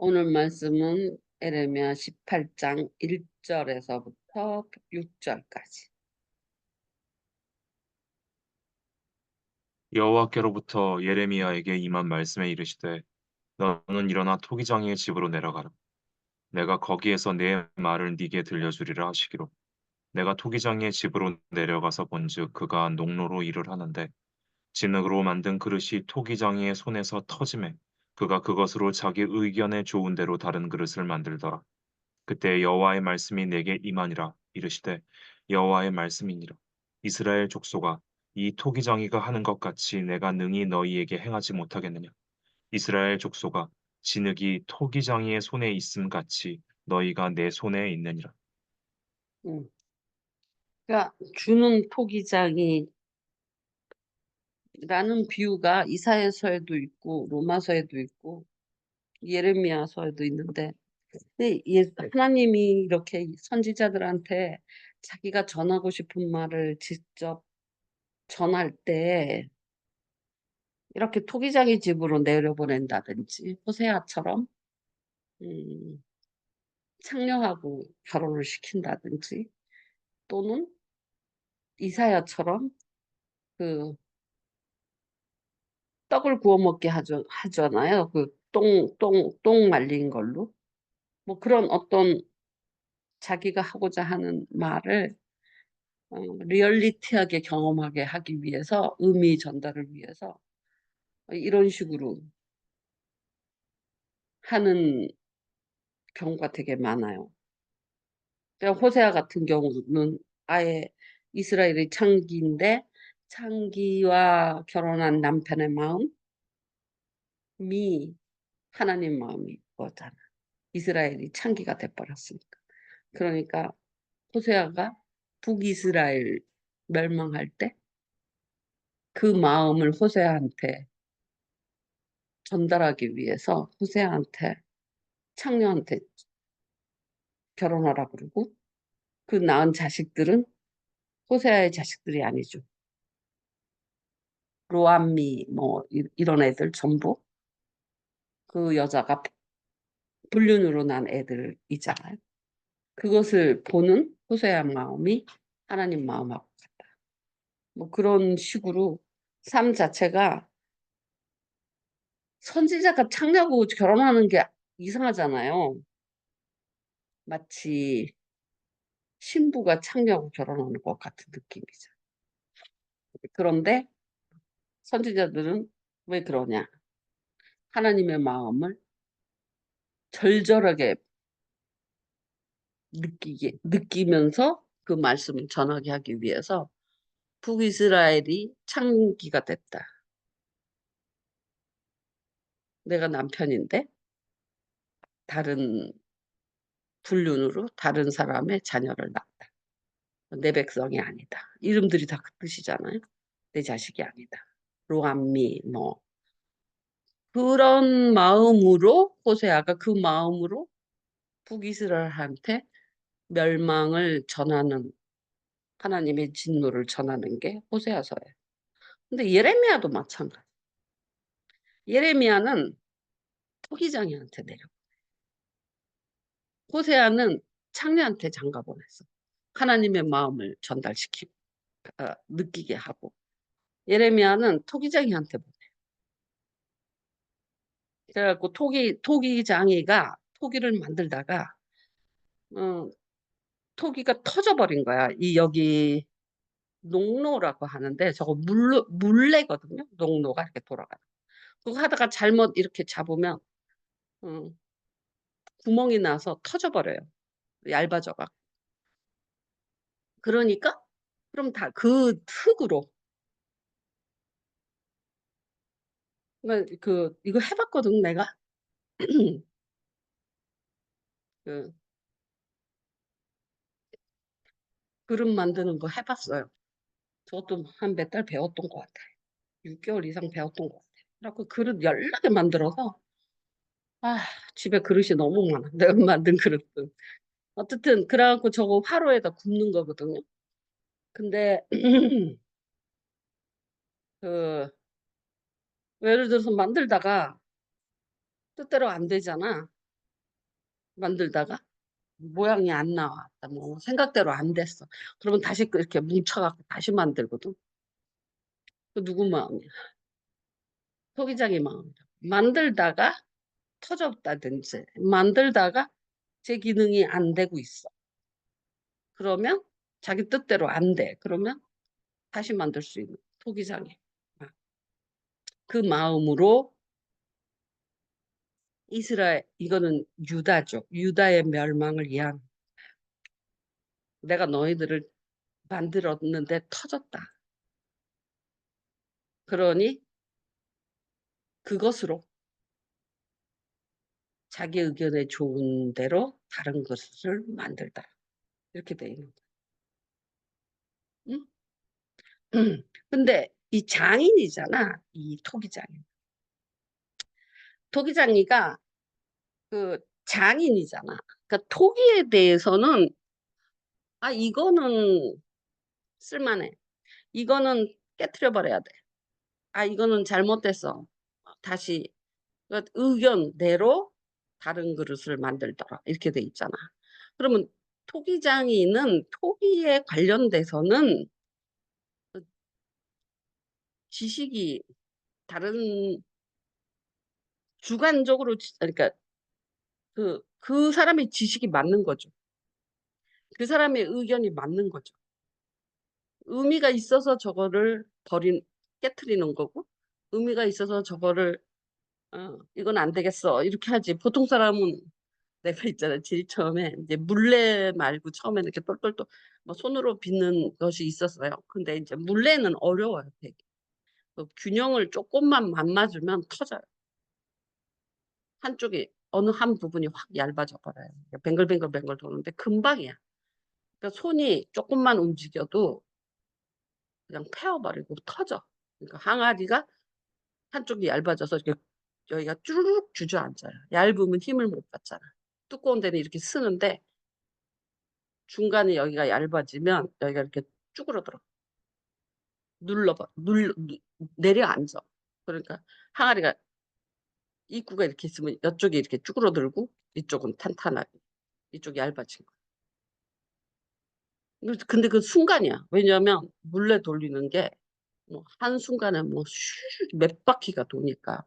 오늘 말씀은 에레미야 18장 1절에서부터 6절까지. 여호와께로부터 예레미야에게 임한 말씀에 이르시되 너는 일어나 토기장이의 집으로 내려가라. 내가 거기에서 내 말을 네게 들려주리라 하시기로 내가 토기장이의 집으로 내려가서 본즉 그가 농로로 일을 하는데 진흙으로 만든 그릇이 토기장이의 손에서 터지매 그가 그것으로 자기 의견에 좋은 대로 다른 그릇을 만들더라. 그때 여호와의 말씀이 내게 임하니라. 이르시되 여호와의 말씀이니라. 이스라엘 족속아, 이 토기장이가 하는 것 같이 내가 능히 너희에게 행하지 못하겠느냐. 이스라엘 족속아, 진흙이 토기장이의 손에 있음 같이 너희가 내 손에 있느니라. 음. 그러니까 주는 토기장이라는 비유가 이사야서에도 있고 로마서에도 있고 예레미야서에도 있는데, 하나님이 이렇게 선지자들한테 자기가 전하고 싶은 말을 직접 전할 때 이렇게 토기장이 집으로 내려보낸다든지 호세아처럼 음, 창녀하고 결혼을 시킨다든지, 또는 이사야처럼 그 떡을 구워 먹게 하잖아요. 그 똥 말린 걸로. 뭐 그런 어떤 자기가 하고자 하는 말을 리얼리티하게 경험하게 하기 위해서, 의미 전달을 위해서 이런 식으로 하는 경우가 되게 많아요. 그러니까 호세아 같은 경우는 아예 이스라엘의 창기인데 창기와 결혼한 남편의 마음이 하나님 마음이 거잖아. 이스라엘이 창기가 돼버렸으니까. 그러니까 호세아가 북이스라엘 멸망할 때 그 마음을 호세아한테 전달하기 위해서 호세아한테, 창녀한테 결혼하라 그러고, 그 낳은 자식들은 호세아의 자식들이 아니죠. 로암미 뭐 이런 애들 전부 그 여자가 불륜으로 난 애들이잖아요. 그것을 보는 호세아 마음이 하나님 마음하고 같다. 뭐 그런 식으로 삶 자체가, 선지자가 창녀하고 결혼하는 게 이상하잖아요. 마치 신부가 창녀하고 결혼하는 것 같은 느낌이죠. 그런데 선지자들은 왜 그러냐? 하나님의 마음을 절절하게 느끼면서 그 말씀을 전하게 하기 위해서 북이스라엘이 창기가 됐다. 내가 남편인데 다른 불륜으로 다른 사람의 자녀를 낳았다. 내 백성이 아니다. 이름들이 다 그 뜻이잖아요. 내 자식이 아니다. 로암미 뭐 그런 마음으로, 호세아가 그 마음으로 북이스라엘한테 멸망을 전하는, 하나님의 진노를 전하는 게 호세아서예요. 근데 예레미야도 마찬가지. 예레미야는 토기장이한테 내려. 호세아는 창녀한테 장가 보냈어. 하나님의 마음을 전달시키고 느끼게 하고. 예레미야는 토기장이한테 보내. 그래갖고 토기장이가 토기를 만들다가 어, 토기가 터져버린 거야. 이 여기 농로라고 하는데 저거 물레거든요. 농로가 이렇게 돌아가는. 그거 하다가 잘못 이렇게 잡으면 어, 구멍이 나서 터져버려요. 얇아져가. 그러니까 그럼 다 그 흙으로, 그러니까 이거 해봤거든 내가. 그 그릇 만드는 거 해봤어요. 저것도 한 몇 달 배웠던 것 같아. 6개월 이상 배웠던 것 같아. 그래갖고 그릇 여러 개 만들어서, 아, 집에 그릇이 너무 많아. 내가 만든 그릇도. 어쨌든 그래갖고 저거 화로에다 굽는 거거든요. 근데 그 예를 들어서 만들다가 뜻대로 안 되잖아. 만들다가 모양이 안 나와. 뭐 생각대로 안 됐어. 그러면 다시 이렇게 뭉쳐갖고 다시 만들거든. 그 누구 마음이야? 토기장의 마음이야. 만들다가 터졌다든지 만들다가 제 기능이 안 되고 있어. 그러면 자기 뜻대로 안 돼. 그러면 다시 만들 수 있는 토기장애. 그 마음으로 이스라엘, 이거는 유다죠. 유다의 멸망을 위한 내가 너희들을 만들었는데 터졌다. 그러니 그것으로 자기 의견에 좋은 대로 다른 것을 만들다. 이렇게 돼 있는 거야. 응? 근데 이 장인이잖아. 이 토기장인. 토기장이가 그 장인이잖아. 그러니까 토기에 대해서는 이거는 쓸만해. 이거는 깨트려 버려야 돼. 이거는 잘못됐어. 다시 그 의견대로 다른 그릇을 만들더라. 이렇게 돼 있잖아. 그러면 토기장이는 토기에 관련돼서는 그 지식이 다른 주관적으로 그러니까 그 사람의 지식이 맞는 거죠. 그 사람의 의견이 맞는 거죠. 의미가 있어서 저거를 깨트리는 거고 의미가 있어서 저거를 이건 안 되겠어 이렇게 하지. 보통 사람은 내가 있잖아 제일 처음에 이제 물레 말고 처음에는 이렇게 똘똘똘 뭐 손으로 빚는 것이 있었어요. 근데 이제 물레는 어려워요 되게. 그 균형을 조금만 안 맞으면 터져요. 한쪽이 어느 한 부분이 확 얇아져 버려요. 뱅글뱅글뱅글 도는데 금방이야. 그러니까 손이 조금만 움직여도 그냥 패어버리고 터져. 그러니까 항아리가 한쪽이 얇아져서 이렇게 여기가 쭈르륵 주저앉아요. 얇으면 힘을 못 받잖아. 두꺼운 데는 이렇게 쓰는데 중간에 여기가 얇아지면 여기가 이렇게 쭈그러들어. 내려앉아. 그러니까 항아리가 입구가 이렇게 있으면 이쪽이 이렇게 쭈그러들고 이쪽은 탄탄하게 이쪽이 얇아진 거야. 근데 그 순간이야. 왜냐하면 물레 돌리는 게 뭐 한순간에 몇 바퀴가 도니까.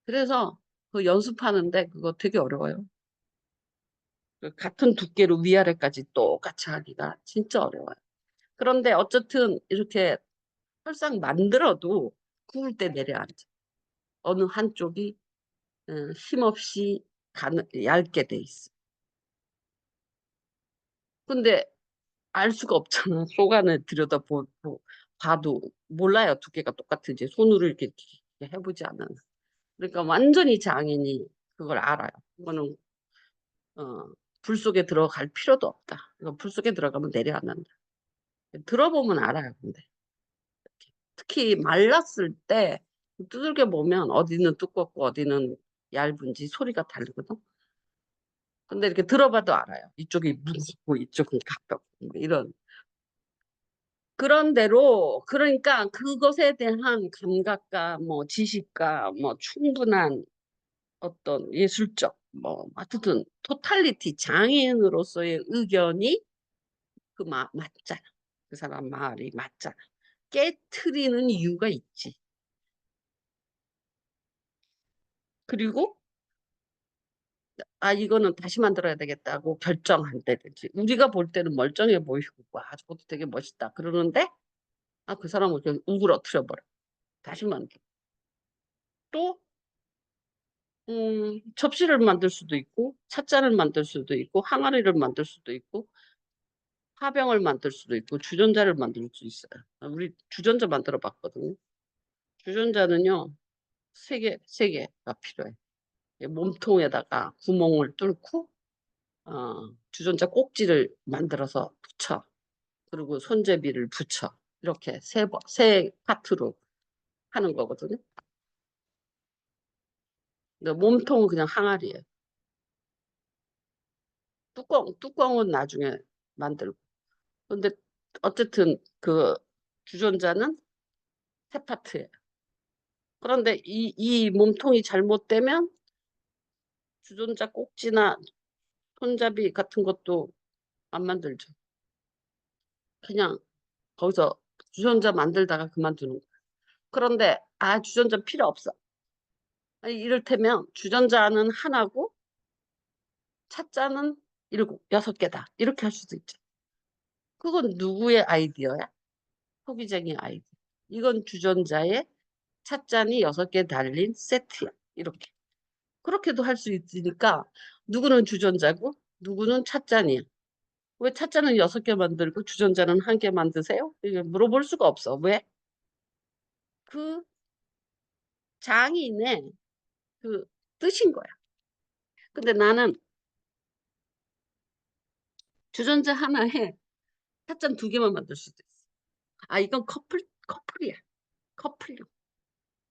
그래서 그 연습하는데 그거 되게 어려워요. 그 같은 두께로 위아래까지 똑같이 하기가 진짜 어려워요. 그런데 어쨌든 이렇게 설상 만들어도 구울 때 내려앉아. 어느 한쪽이 힘없이 얇게 돼 있어. 근데 알 수가 없잖아. 속안에 봐도 몰라요. 두께가 똑같은지 손으로 이렇게 해보지 않아. 그러니까 완전히 장인이 그걸 알아요. 이거는 어, 불 속에 들어갈 필요도 없다. 이거 불 속에 들어가면 내려앉는다. 들어보면 알아요. 근데 특히 말랐을 때 두들겨 보면 어디는 두껍고 어디는 얇은지 소리가 다르거든. 근데 이렇게 들어봐도 알아요. 이쪽이 무겁고 이쪽은 가볍고 뭐 이런. 그런 대로 그러니까 그것에 대한 감각과 뭐 지식과 뭐 충분한 어떤 예술적 뭐 어쨌든 토탈리티 장애인으로서의 의견이 맞잖아. 그 사람 말이 맞잖아. 깨트리는 이유가 있지. 그리고 이거는 다시 만들어야 되겠다고 결정한다든지 우리가 볼 때는 멀쩡해 보이고 저것도 되게 멋있다 그러는데 그 사람을 그냥 우그러뜨려 버려. 다시 만들어. 또 접시를 만들 수도 있고 찻잔을 만들 수도 있고 항아리를 만들 수도 있고 화병을 만들 수도 있고 주전자를 만들 수 있어요. 우리 주전자 만들어 봤거든요. 주전자는요 세 개가 필요해. 몸통에다가 구멍을 뚫고 주전자 꼭지를 만들어서 붙여. 그리고 손잡이를 붙여. 이렇게 세 파트로 하는 거거든요. 근데 몸통은 그냥 항아리예요. 뚜껑은 나중에 만들고. 근데 어쨌든 그 주전자는 세 파트예요. 그런데 이 몸통이 잘못되면 주전자 꼭지나 손잡이 같은 것도 안 만들죠. 그냥 거기서 주전자 만들다가 그만두는 거야. 그런데 주전자 필요 없어. 아니, 이를테면 주전자는 하나고 찻잔은 6개다. 이렇게 할 수도 있죠. 그건 누구의 아이디어야? 소비자의 아이디어. 이건 주전자에 찻잔이 6개 달린 세트야. 이렇게. 그렇게도 할 수 있으니까 누구는 주전자고 누구는 찻잔이야. 왜 찻잔은 6개 만들고 주전자는 1개 만드세요? 이게 물어볼 수가 없어. 왜? 그 장인의 그 뜻인 거야. 근데 나는 주전자 하나에 찻잔 2개만 만들 수도 있어. 이건 커플이야. 커플용.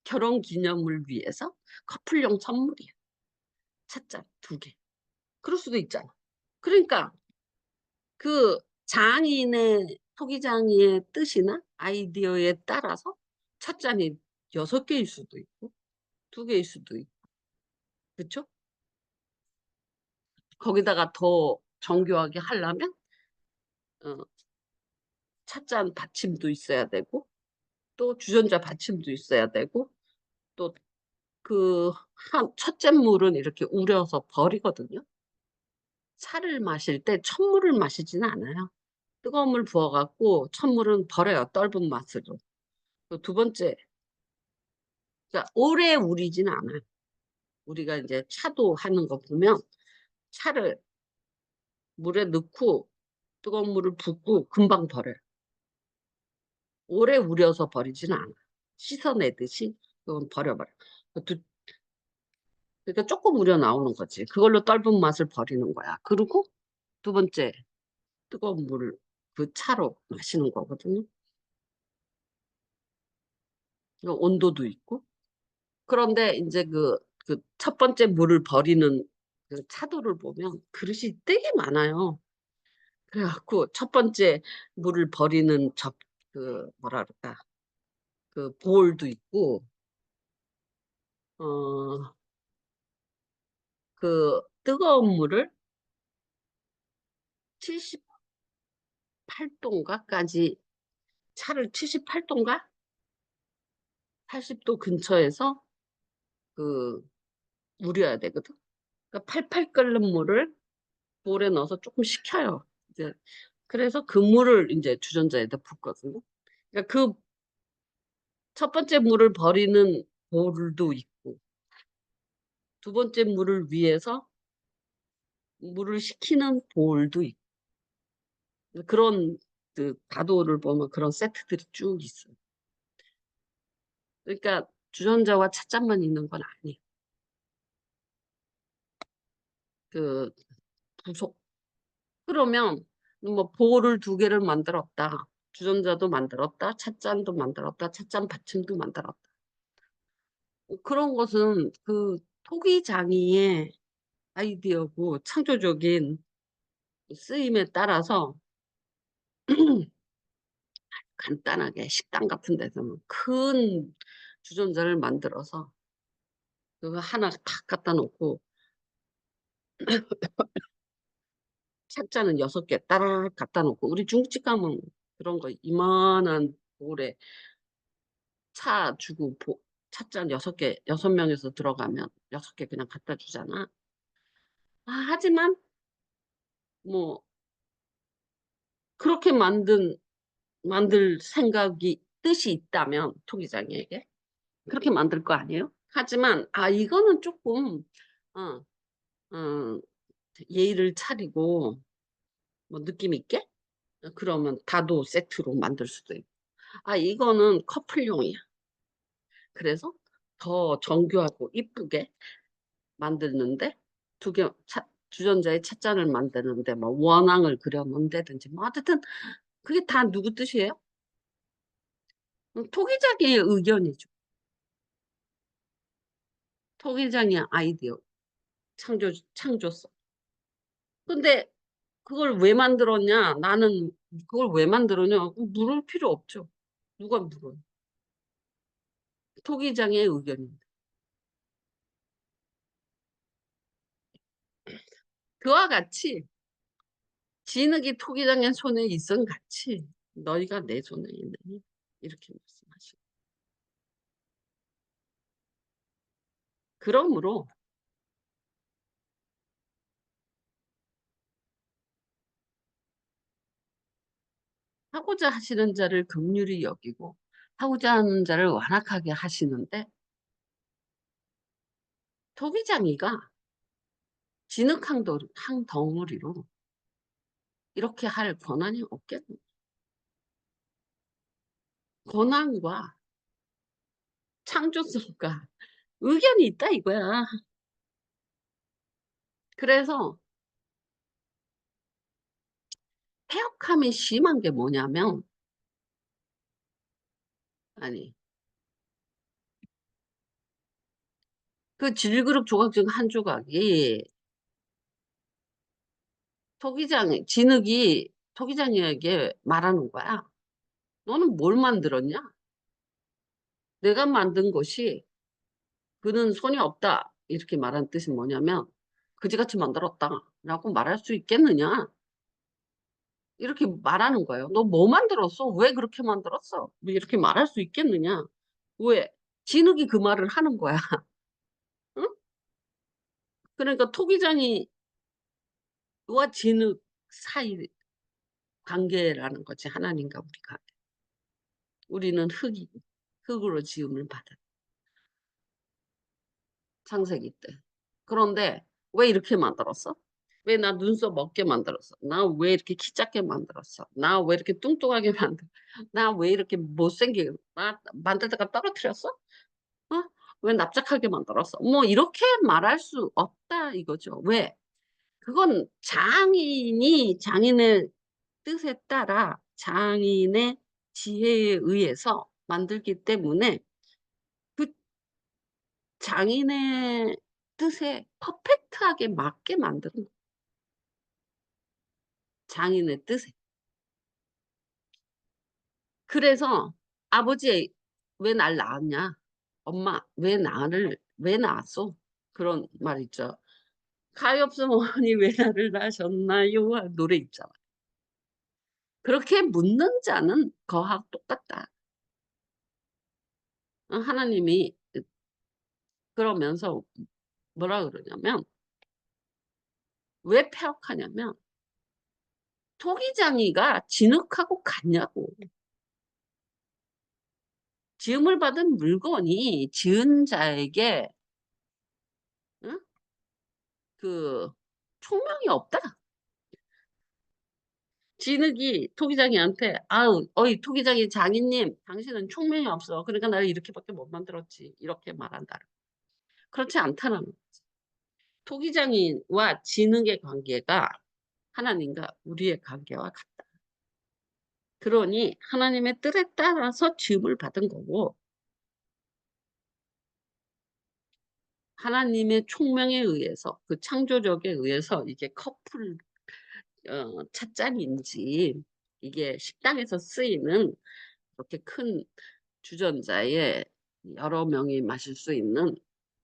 결혼 기념을 위해서 커플용 선물이야. 찻잔 2개. 그럴 수도 있잖아. 그러니까 그 장인의 토기장이의 뜻이나 아이디어에 따라서 찻잔이 6개일 수도 있고 2개일 수도 있고 그렇죠? 거기다가 더 정교하게 하려면 어, 찻잔 받침도 있어야 되고 또 주전자 받침도 있어야 되고 또 첫째 물은 이렇게 우려서 버리거든요. 차를 마실 때 첫물을 마시지는 않아요. 뜨거운 물 부어갖고 첫물은 버려요. 떫은 맛으로. 두 번째, 그러니까 오래 우리지는 않아요. 우리가 이제 차도 하는 거 보면 차를 물에 넣고 뜨거운 물을 붓고 금방 버려요. 오래 우려서 버리지는 않아. 씻어내듯이 그건 버려버려. 그러니까 조금 우려 나오는 거지. 그걸로 떫은 맛을 버리는 거야. 그리고 2번째, 뜨거운 물을 그 차로 마시는 거거든요. 온도도 있고. 그런데 이제 그 첫 번째 물을 버리는 그 차도를 보면 그릇이 되게 많아요. 그래갖고 첫 번째 물을 버리는 뭐라 그럴까, 그 볼도 있고, 어, 그 뜨거운 물을 78도인가까지, 차를 78도인가? 80도 근처에서 그 우려야 되거든. 그러니까 팔팔 끓는 물을 볼에 넣어서 조금 식혀요. 이제 그래서 그 물을 이제 주전자에다 붓거든요. 그러니까 그 첫 번째 물을 버리는 볼도 있고, 2번째 물을 위해서 물을 식히는 볼도 있고, 그런 그 가도를 보면 그런 세트들이 쭉 있어요. 그러니까 주전자와 찻잔만 있는 건 아니에요. 그 부속. 그러면 뭐 볼을 2개를 만들었다. 주전자도 만들었다. 찻잔도 만들었다. 찻잔 받침도 만들었다. 그런 것은 그 토기장이의 아이디어고 창조적인 쓰임에 따라서 간단하게 식당 같은 데서는 큰 주전자를 만들어서 그거 하나 탁 갖다 놓고 찻잔은 6개 따라락 갖다 놓고, 우리 중국집 가면 그런 거 이만한 볼에 차 주고 찻잔 6개, 6명에서 들어가면 6개 그냥 갖다 주잖아. 하지만 뭐 그렇게 만들 생각이, 뜻이 있다면 토기장에게 그렇게 만들 거 아니에요? 하지만 이거는 조금 어, 어, 예의를 차리고 뭐 느낌 있게 그러면 다도 세트로 만들 수도 있고, 이거는 커플용이야. 그래서 더 정교하고 이쁘게 만드는데, 주전자에 찻잔을 만드는데 뭐 원앙을 그려놓는다든지 뭐 어쨌든 그게 다 누구 뜻이에요? 토기장의 의견이죠. 토기장의 아이디어, 창조성. 근데 그걸 왜 만들었냐? 나는 그걸 왜 만들었냐? 물을 필요 없죠. 누가 물어요? 토기장의 의견입니다. 그와 같이 진흙이 토기장의 손에 있은 같이 너희가 내 손에 있느니 이렇게 말씀하시고 그러므로 하고자 하시는 자를 긍휼히 여기고 하고자 하는 자를 완악하게 하시는데 토기장이가 진흙 한 덩어리로 이렇게 할 권한이 없겠노. 권한과 창조성과 의견이 있다 이거야. 그래서 폐역함이 심한 게 뭐냐면 아니 그 질그릇 조각 중 한 조각이 진흙이 토기장이에게 말하는 거야. 너는 뭘 만들었냐? 내가 만든 것이 그는 손이 없다. 이렇게 말한 뜻이 뭐냐면 그지같이 만들었다. 라고 말할 수 있겠느냐? 이렇게 말하는 거예요. 너 뭐 만들었어? 왜 그렇게 만들었어? 뭐 이렇게 말할 수 있겠느냐? 왜? 진흙이 그 말을 하는 거야. 응? 그러니까 토기장이와 진흙 사이 관계라는 거지. 하나님과 우리가. 우리는 흙이고 흙으로 지음을 받은 창세기 때. 그런데 왜 이렇게 만들었어? 왜 나 눈썹 없게 만들었어? 나 왜 이렇게 키 작게 만들었어? 나 왜 이렇게 뚱뚱하게 만들어? 나 왜 이렇게 못생기게 나 만들다가 떨어뜨렸어? 어? 왜 납작하게 만들었어? 뭐 이렇게 말할 수 없다 이거죠. 왜? 그건 장인의 뜻에 따라 장인의 지혜에 의해서 만들기 때문에 그 장인의 뜻에 퍼펙트하게 맞게 만드는 거예요. 장인의 뜻에. 그래서 아버지 왜 날 낳았냐? 엄마 왜 낳았어? 그런 말 있죠. 가엾은 어머니 왜 나를 낳으셨나요? 하는 노래 있잖아. 그렇게 묻는 자는 거하고 똑같다. 하나님이 그러면서 뭐라 그러냐면 왜 폐역하냐면 토기장이가 진흙하고 같냐고. 지음을 받은 물건이 지은 자에게 응? 그 총명이 없다. 진흙이 토기장이한테 아우 어이 토기장이 장인님 당신은 총명이 없어. 그러니까 나를 이렇게밖에 못 만들었지. 이렇게 말한다. 그렇지 않다는 거지. 토기장이와 진흙의 관계가 하나님과 우리의 관계와 같다. 그러니 하나님의 뜻에 따라서 지음을 받은 거고 하나님의 총명에 의해서 그 창조적에 의해서 이게 커플 찻잔인지 이게 식당에서 쓰이는 그렇게 큰 주전자에 여러 명이 마실 수 있는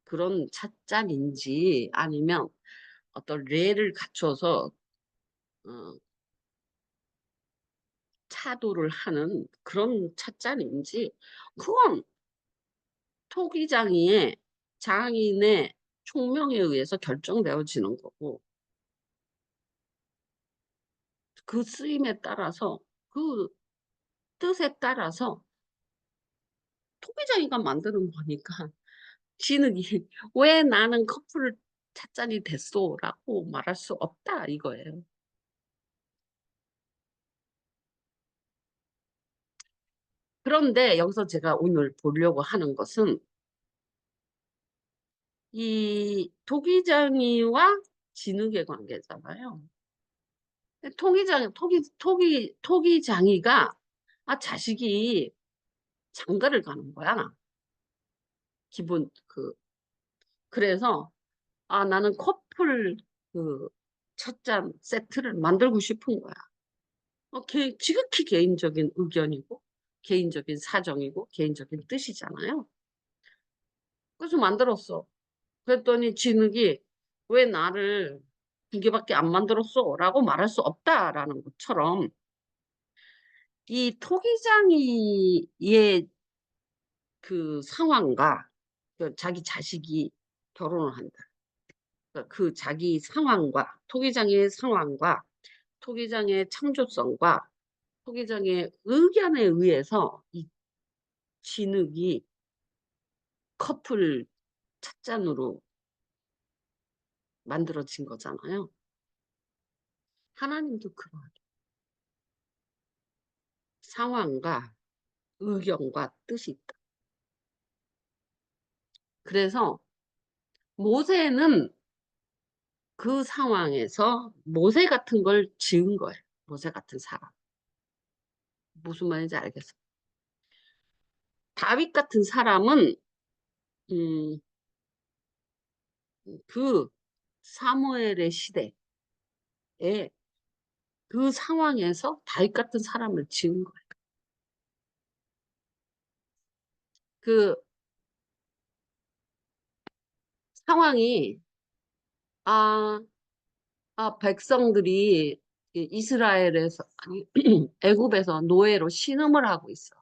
그런 찻잔인지 아니면 어떤 레를 갖춰서 어, 차도를 하는 그런 찻잔인지 그건 토기장이의 장인의 총명에 의해서 결정되어지는 거고 그 쓰임에 따라서 그 뜻에 따라서 토기장이가 만드는 거니까 진흙이 왜 나는 커플 찻잔이 됐어? 라고 말할 수 없다 이거예요. 그런데 여기서 제가 오늘 보려고 하는 것은 이 토기장이와 진흙의 관계잖아요. 토기장이가 자식이 장가를 가는 거야. 기본 그래서 나는 커플 그 찻잔 세트를 만들고 싶은 거야. 지극히 개인적인 의견이고 개인적인 사정이고 개인적인 뜻이잖아요. 그래서 만들었어. 그랬더니 진흙이 왜 나를 두 개밖에 안 만들었어 라고 말할 수 없다라는 것처럼 이 토기장이의 그 상황과 그 자기 자식이 결혼을 한다. 그러니까 그 자기 상황과 토기장의 상황과 토기장의 창조성과 토기장의 의견에 의해서 이 진흙이 커플 찻잔으로 만들어진 거잖아요. 하나님도 그런 상황과 의견과 뜻이 있다. 그래서 모세는 그 상황에서 모세 같은 걸 지은 거예요. 모세 같은 사람. 무슨 말인지 알겠어. 다윗 같은 사람은 음, 그 사무엘의 시대에 그 상황에서 다윗 같은 사람을 지은 거예요. 그 상황이 아, 백성들이 이스라엘에서 아니 애굽에서 노예로 신음을 하고 있어.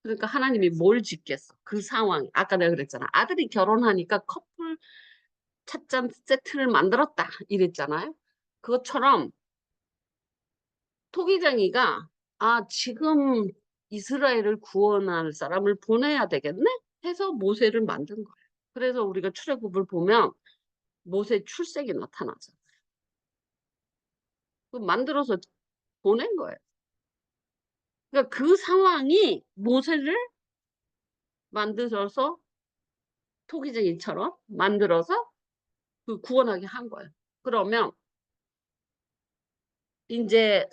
그러니까 하나님이 뭘 짓겠어? 그 상황. 아까 내가 그랬잖아. 아들이 결혼하니까 커플 찻잔 세트를 만들었다 이랬잖아요. 그것처럼 토기장이가 지금 이스라엘을 구원할 사람을 보내야 되겠네 해서 모세를 만든 거예요. 그래서 우리가 출애굽을 보면 모세 출생이 나타나죠. 그 만들어서 보낸 거예요. 그러니까 그 상황이 모세를 만들어서 토기쟁이처럼 만들어서 그 구원하게 한 거예요. 그러면 이제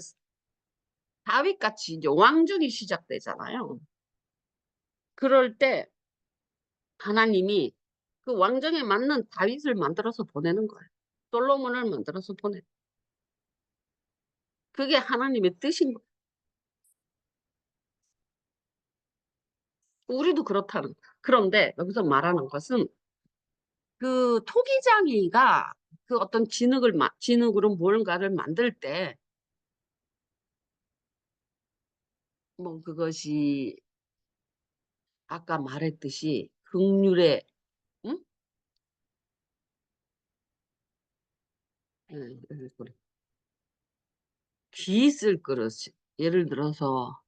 다윗같이 이제 왕정이 시작되잖아요. 그럴 때 하나님이 그 왕정에 맞는 다윗을 만들어서 보내는 거예요. 솔로몬을 만들어서 보내. 그게 하나님의 뜻인 거예요. 우리도 그렇다는 거예요. 그런데 여기서 말하는 것은 그 토기장이가 그 어떤 진흙으로 무언가를 만들 때 뭐 그것이 아까 말했듯이 극률의 응? 그래. 귀 있을 그릇 예를 들어서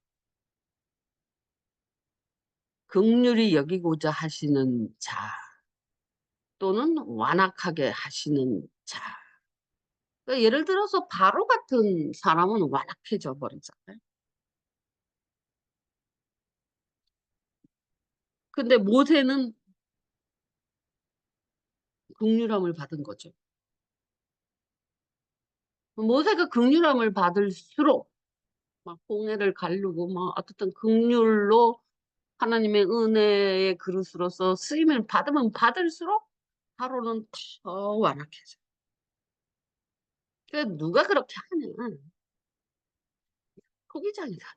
극률이 여기고자 하시는 자 또는 완악하게 하시는 자. 그러니까 예를 들어서 바로 같은 사람은 완악해져 버리잖아요. 근데 모세는 극률함을 받은 거죠. 모세가 극률함을 받을수록 막 홍해를 가르고 막 어쨌든 극률로 하나님의 은혜의 그릇으로서 쓰임을 받으면 받을수록 바로는 더 완악해져. 그러니까 누가 그렇게 하냐. 토기장이다.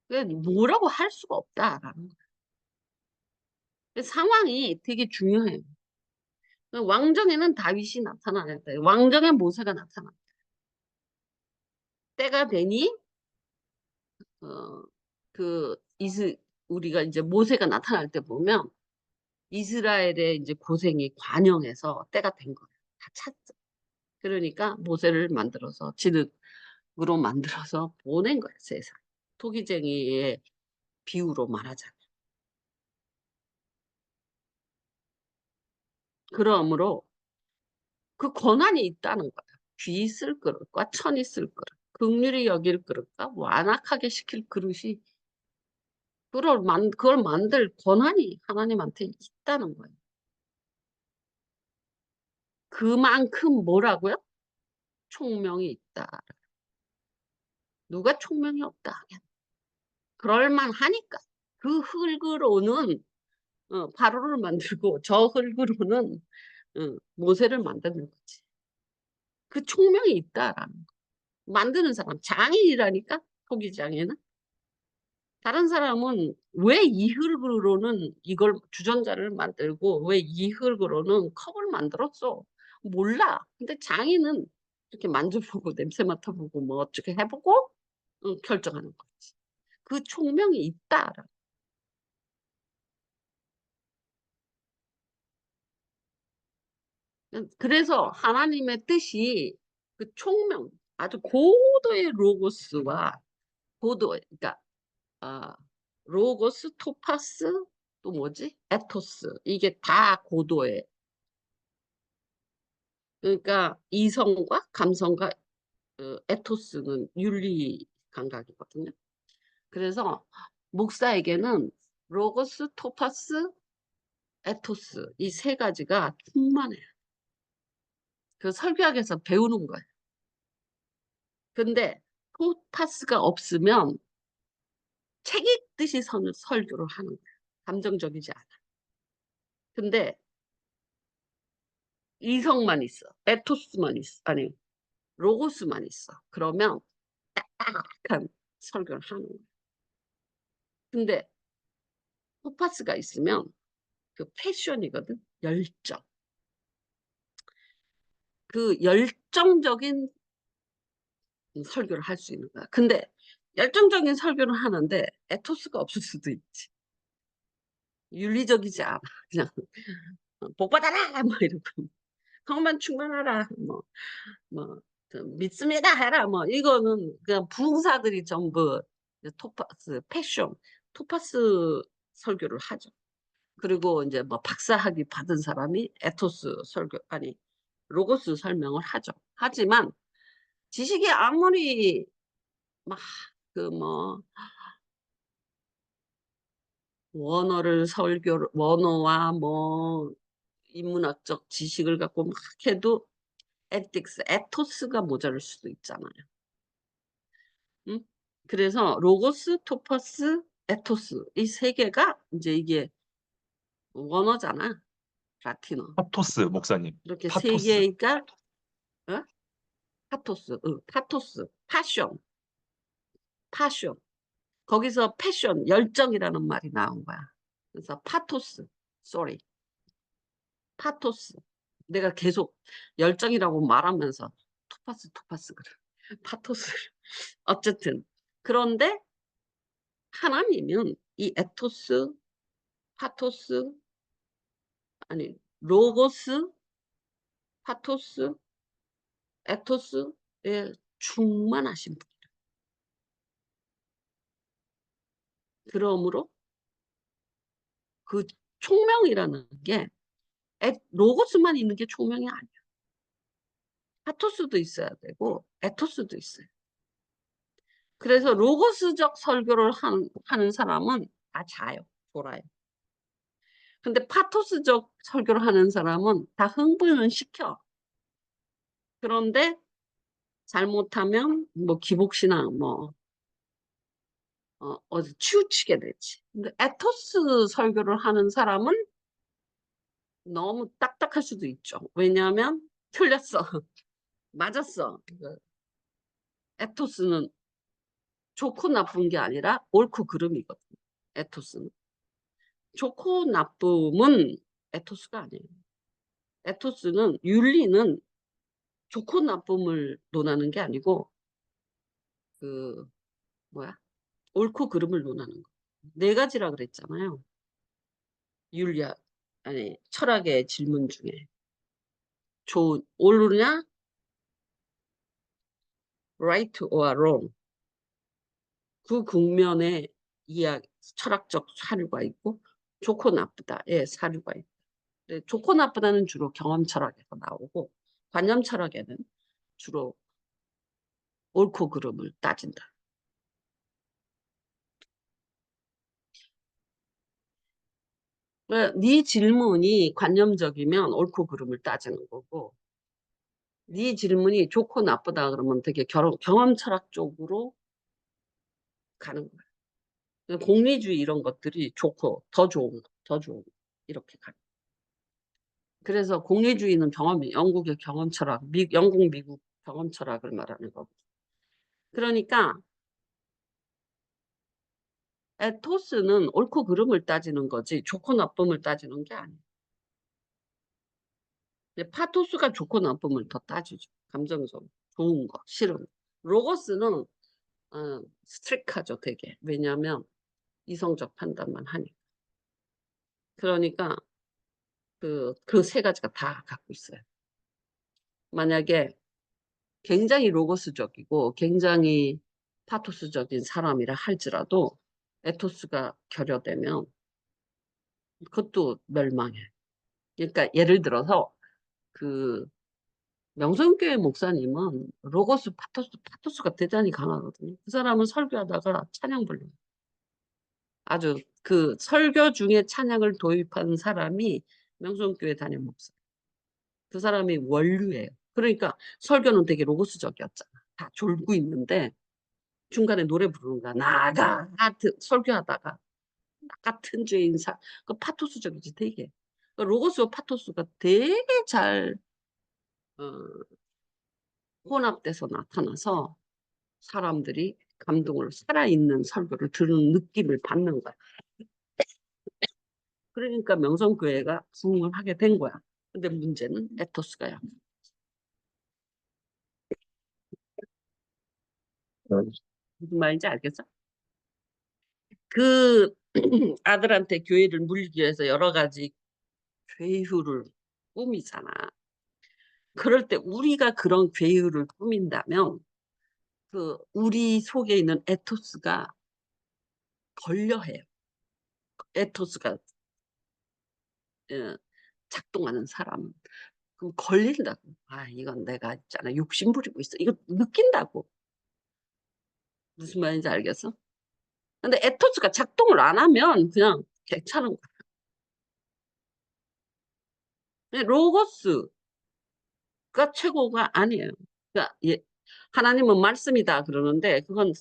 그러니까 뭐라고 할 수가 없다라는 거예요. 상황이 되게 중요해요. 왕정에는 다윗이 나타나는다. 왕정에 모세가 나타난다. 때가 되니 어, 그 우리가 이제 모세가 나타날 때 보면 이스라엘의 이제 고생이 관영해서 때가 된 거예요. 다 찼죠. 그러니까 모세를 만들어서 진흙으로 만들어서 보낸 거예요, 세상. 토기쟁이의 비유로 말하자면. 그러므로 그 권한이 있다는 거예요. 귀 있을 그릇과 천 있을 그릇, 긍휼히 여길 그릇과 완악하게 시킬 그릇이 그걸 만들 권한이 하나님한테 있다는 거예요. 그만큼 뭐라고요? 총명이 있다. 누가 총명이 없다. 그럴만 하니까. 그 흙으로는 바로를 만들고 저 흙으로는 모세를 만드는 거지. 그 총명이 있다라는 거. 만드는 사람 장인이라니까 토기장에는. 다른 사람은 왜 이 흙으로는 이걸 주전자를 만들고 왜 이 흙으로는 컵을 만들었어? 몰라. 근데 장인은 이렇게 만져보고 냄새 맡아보고 뭐 어떻게 해보고 결정하는 거지. 그 총명이 있다. 그래서 하나님의 뜻이 그 총명, 아주 고도의 로고스와 그러니까 아, 로고스, 토파스, 또 뭐지? 에토스. 이게 다 고도의. 그러니까 이성과 감성과 에토스는 윤리 감각이거든요. 그래서 목사에게는 로고스, 토파스, 에토스 이 세 가지가 충만해요. 그 설교학에서 배우는 거예요. 근데 토파스가 없으면 책 읽듯이 설교를 하는 거예요. 감정적이지 않아. 근데 이성만 있어. 에토스만 있어. 아니, 로고스만 있어. 그러면 딱딱한 설교를 하는 거예요. 근데 토파스가 있으면 그 패션이거든. 열정. 그 열정적인 설교를 할 수 있는 거야. 근데 열정적인 설교를 하는데 에토스가 없을 수도 있지. 윤리적이지 않아. 그냥 복 받아라 뭐 이러고 성만 충만하라 뭐 믿습니다 해라 뭐 이거는 그냥 부흥사들이 전부 토파스 패션 토파스 설교를 하죠. 그리고 이제 뭐 박사학위 받은 사람이 에토스 설교 아니 로고스 설명을 하죠. 하지만 지식이 아무리 막 그 뭐 원어와 뭐 인문학적 지식을 갖고 막 해도 에토스가 모자랄 수도 있잖아요. 응? 그래서 로고스, 토퍼스, 에토스 이 세 개가 이제 이게 원어잖아. 라틴어. 파토스, 목사님. 이렇게 세 파토스. 개가 어? 파토스, 파션. 거기서 패션, 열정이라는 말이 나온 거야. 그래서 쏘리, 파토스. 내가 계속 열정이라고 말하면서 토파스 그래. 파토스. 어쨌든 그런데 하나님은 이 에토스, 파토스, 아니 로고스, 파토스, 에토스에 충만하신 분. 그러므로 그 총명이라는 게 로고스만 있는 게 총명이 아니야. 파토스도 있어야 되고 에토스도 있어요. 그래서 로고스적 설교를 하는 사람은 다 자요, 돌아요. 근데 파토스적 설교를 하는 사람은 다 흥분을 시켜. 그런데 잘못하면 뭐 기복신앙 어디 치우치게 되지. 근데 에토스 설교를 하는 사람은 너무 딱딱할 수도 있죠. 왜냐하면 틀렸어. 맞았어. 에토스는 좋고 나쁜 게 아니라 옳고 그름이거든. 에토스는. 좋고 나쁨은 에토스가 아니에요. 에토스는 윤리는 좋고 나쁨을 논하는 게 아니고 그 뭐야? 옳고 그름을 논하는 거. 네 가지라 그랬잖아요. 윤리학 아니 철학의 질문 중에 좋은 옳으냐, right or wrong 그 국면에 이야기 철학적 사료가 있고 좋고 나쁘다의 사료가 있고 좋고 나쁘다는 주로 경험 철학에서 나오고 관념 철학에는 주로 옳고 그름을 따진다. 네 질문이 관념적이면 옳고 그름을 따지는 거고 네 질문이 좋고 나쁘다 그러면 되게 경험 철학 쪽으로 가는 거야. 공리주의 이런 것들이 좋고 더 좋은 이렇게 가. 그래서 공리주의는 영국의 경험 철학, 영국 미국 경험 철학을 말하는 거고. 그러니까 에토스는 옳고 그름을 따지는 거지 좋고 나쁨을 따지는 게 아니야. 근데 파토스가 좋고 나쁨을 더 따지죠. 감정적으로. 좋은 거, 싫은 거. 로고스는 스트릭하죠, 되게. 왜냐하면 이성적 판단만 하니까. 그러니까 그 세 가지가 다 갖고 있어요. 만약에 굉장히 로고스적이고 굉장히 파토스적인 사람이라 할지라도 에토스가 결여되면 그것도 멸망해. 그러니까 예를 들어서 그 명성교회 목사님은 로고스 파토스가 대단히 강하거든요. 그 사람은 설교하다가 찬양 불러요. 아주 그 설교 중에 찬양을 도입한 사람이 명성교회 담임 목사. 그 사람이 원류예요. 그러니까 설교는 되게 로고스적이었잖아. 다 졸고 있는데 중간에 노래 부르는 거야. 나가 설교하다가 나 같은 죄인 그 파토스적이지 되게. 그 로고스와 파토스가 되게 잘 어, 혼합돼서 나타나서 사람들이 감동을 살아있는 설교를 들은 느낌을 받는 거야. 그러니까 명성교회가 부흥을 하게 된 거야. 근데 문제는 에토스가 약해. 무슨 말인지 알겠어? 그 아들한테 교회를 물리기 위해서 여러 가지 괴휴를 꾸미잖아. 그럴 때 우리가 그런 괴휴를 꾸민다면 그 우리 속에 있는 에토스가 걸려해요. 에토스가 어, 작동하는 사람. 그럼 걸린다고. 아, 이건 내가 있잖아. 욕심 부리고 있어. 이거 느낀다고. 무슨 말인지 알겠어? 근데 에토스가 작동을 안 하면 그냥 괜찮은 거야. 근데 로고스가 최고가 아니에요. 그러니까 하나님은 말씀이다 그러는데 그건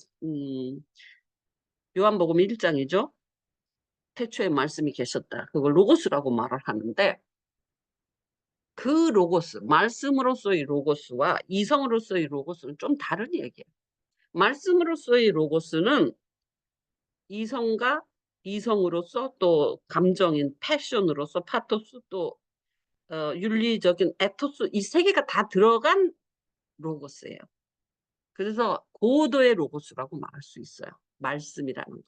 요한복음 1장이죠. 태초에 말씀이 계셨다. 그걸 로고스라고 말을 하는데 그 로고스, 말씀으로서의 로고스와 이성으로서의 로고스는 좀 다른 얘기예요. 말씀으로서의 로고스는 이성과 이성으로서 또 감정인 패션으로서 파토스 또 윤리적인 에토스 이 세 개가 다 들어간 로고스예요. 그래서 고도의 로고스라고 말할 수 있어요. 말씀이라는 거.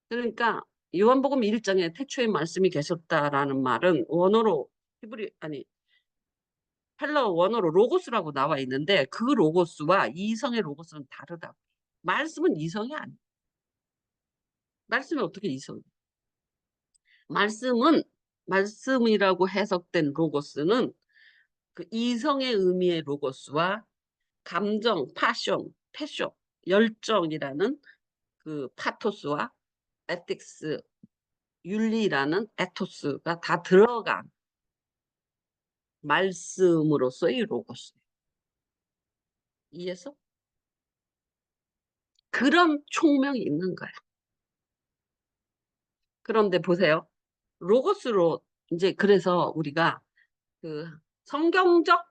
그러니까 요한복음 1장에 태초에 말씀이 계셨다라는 말은 원어로 히브리 아니 헬라어 원어로 로고스라고 나와 있는데 그 로고스와 이성의 로고스는 다르다고. 말씀은 이성이 아니에요. 말씀이 어떻게 이성? 말씀은 말씀이라고 해석된 로고스는 그 이성의 의미의 로고스와 감정, 패션, 열정이라는 그 파토스와 에틱스, 윤리라는 에토스가 다 들어간 말씀으로서의 로고스. 이해서? 그런 총명이 있는 거야. 그런데 보세요. 로고스로 이제 그래서 우리가 그 성경적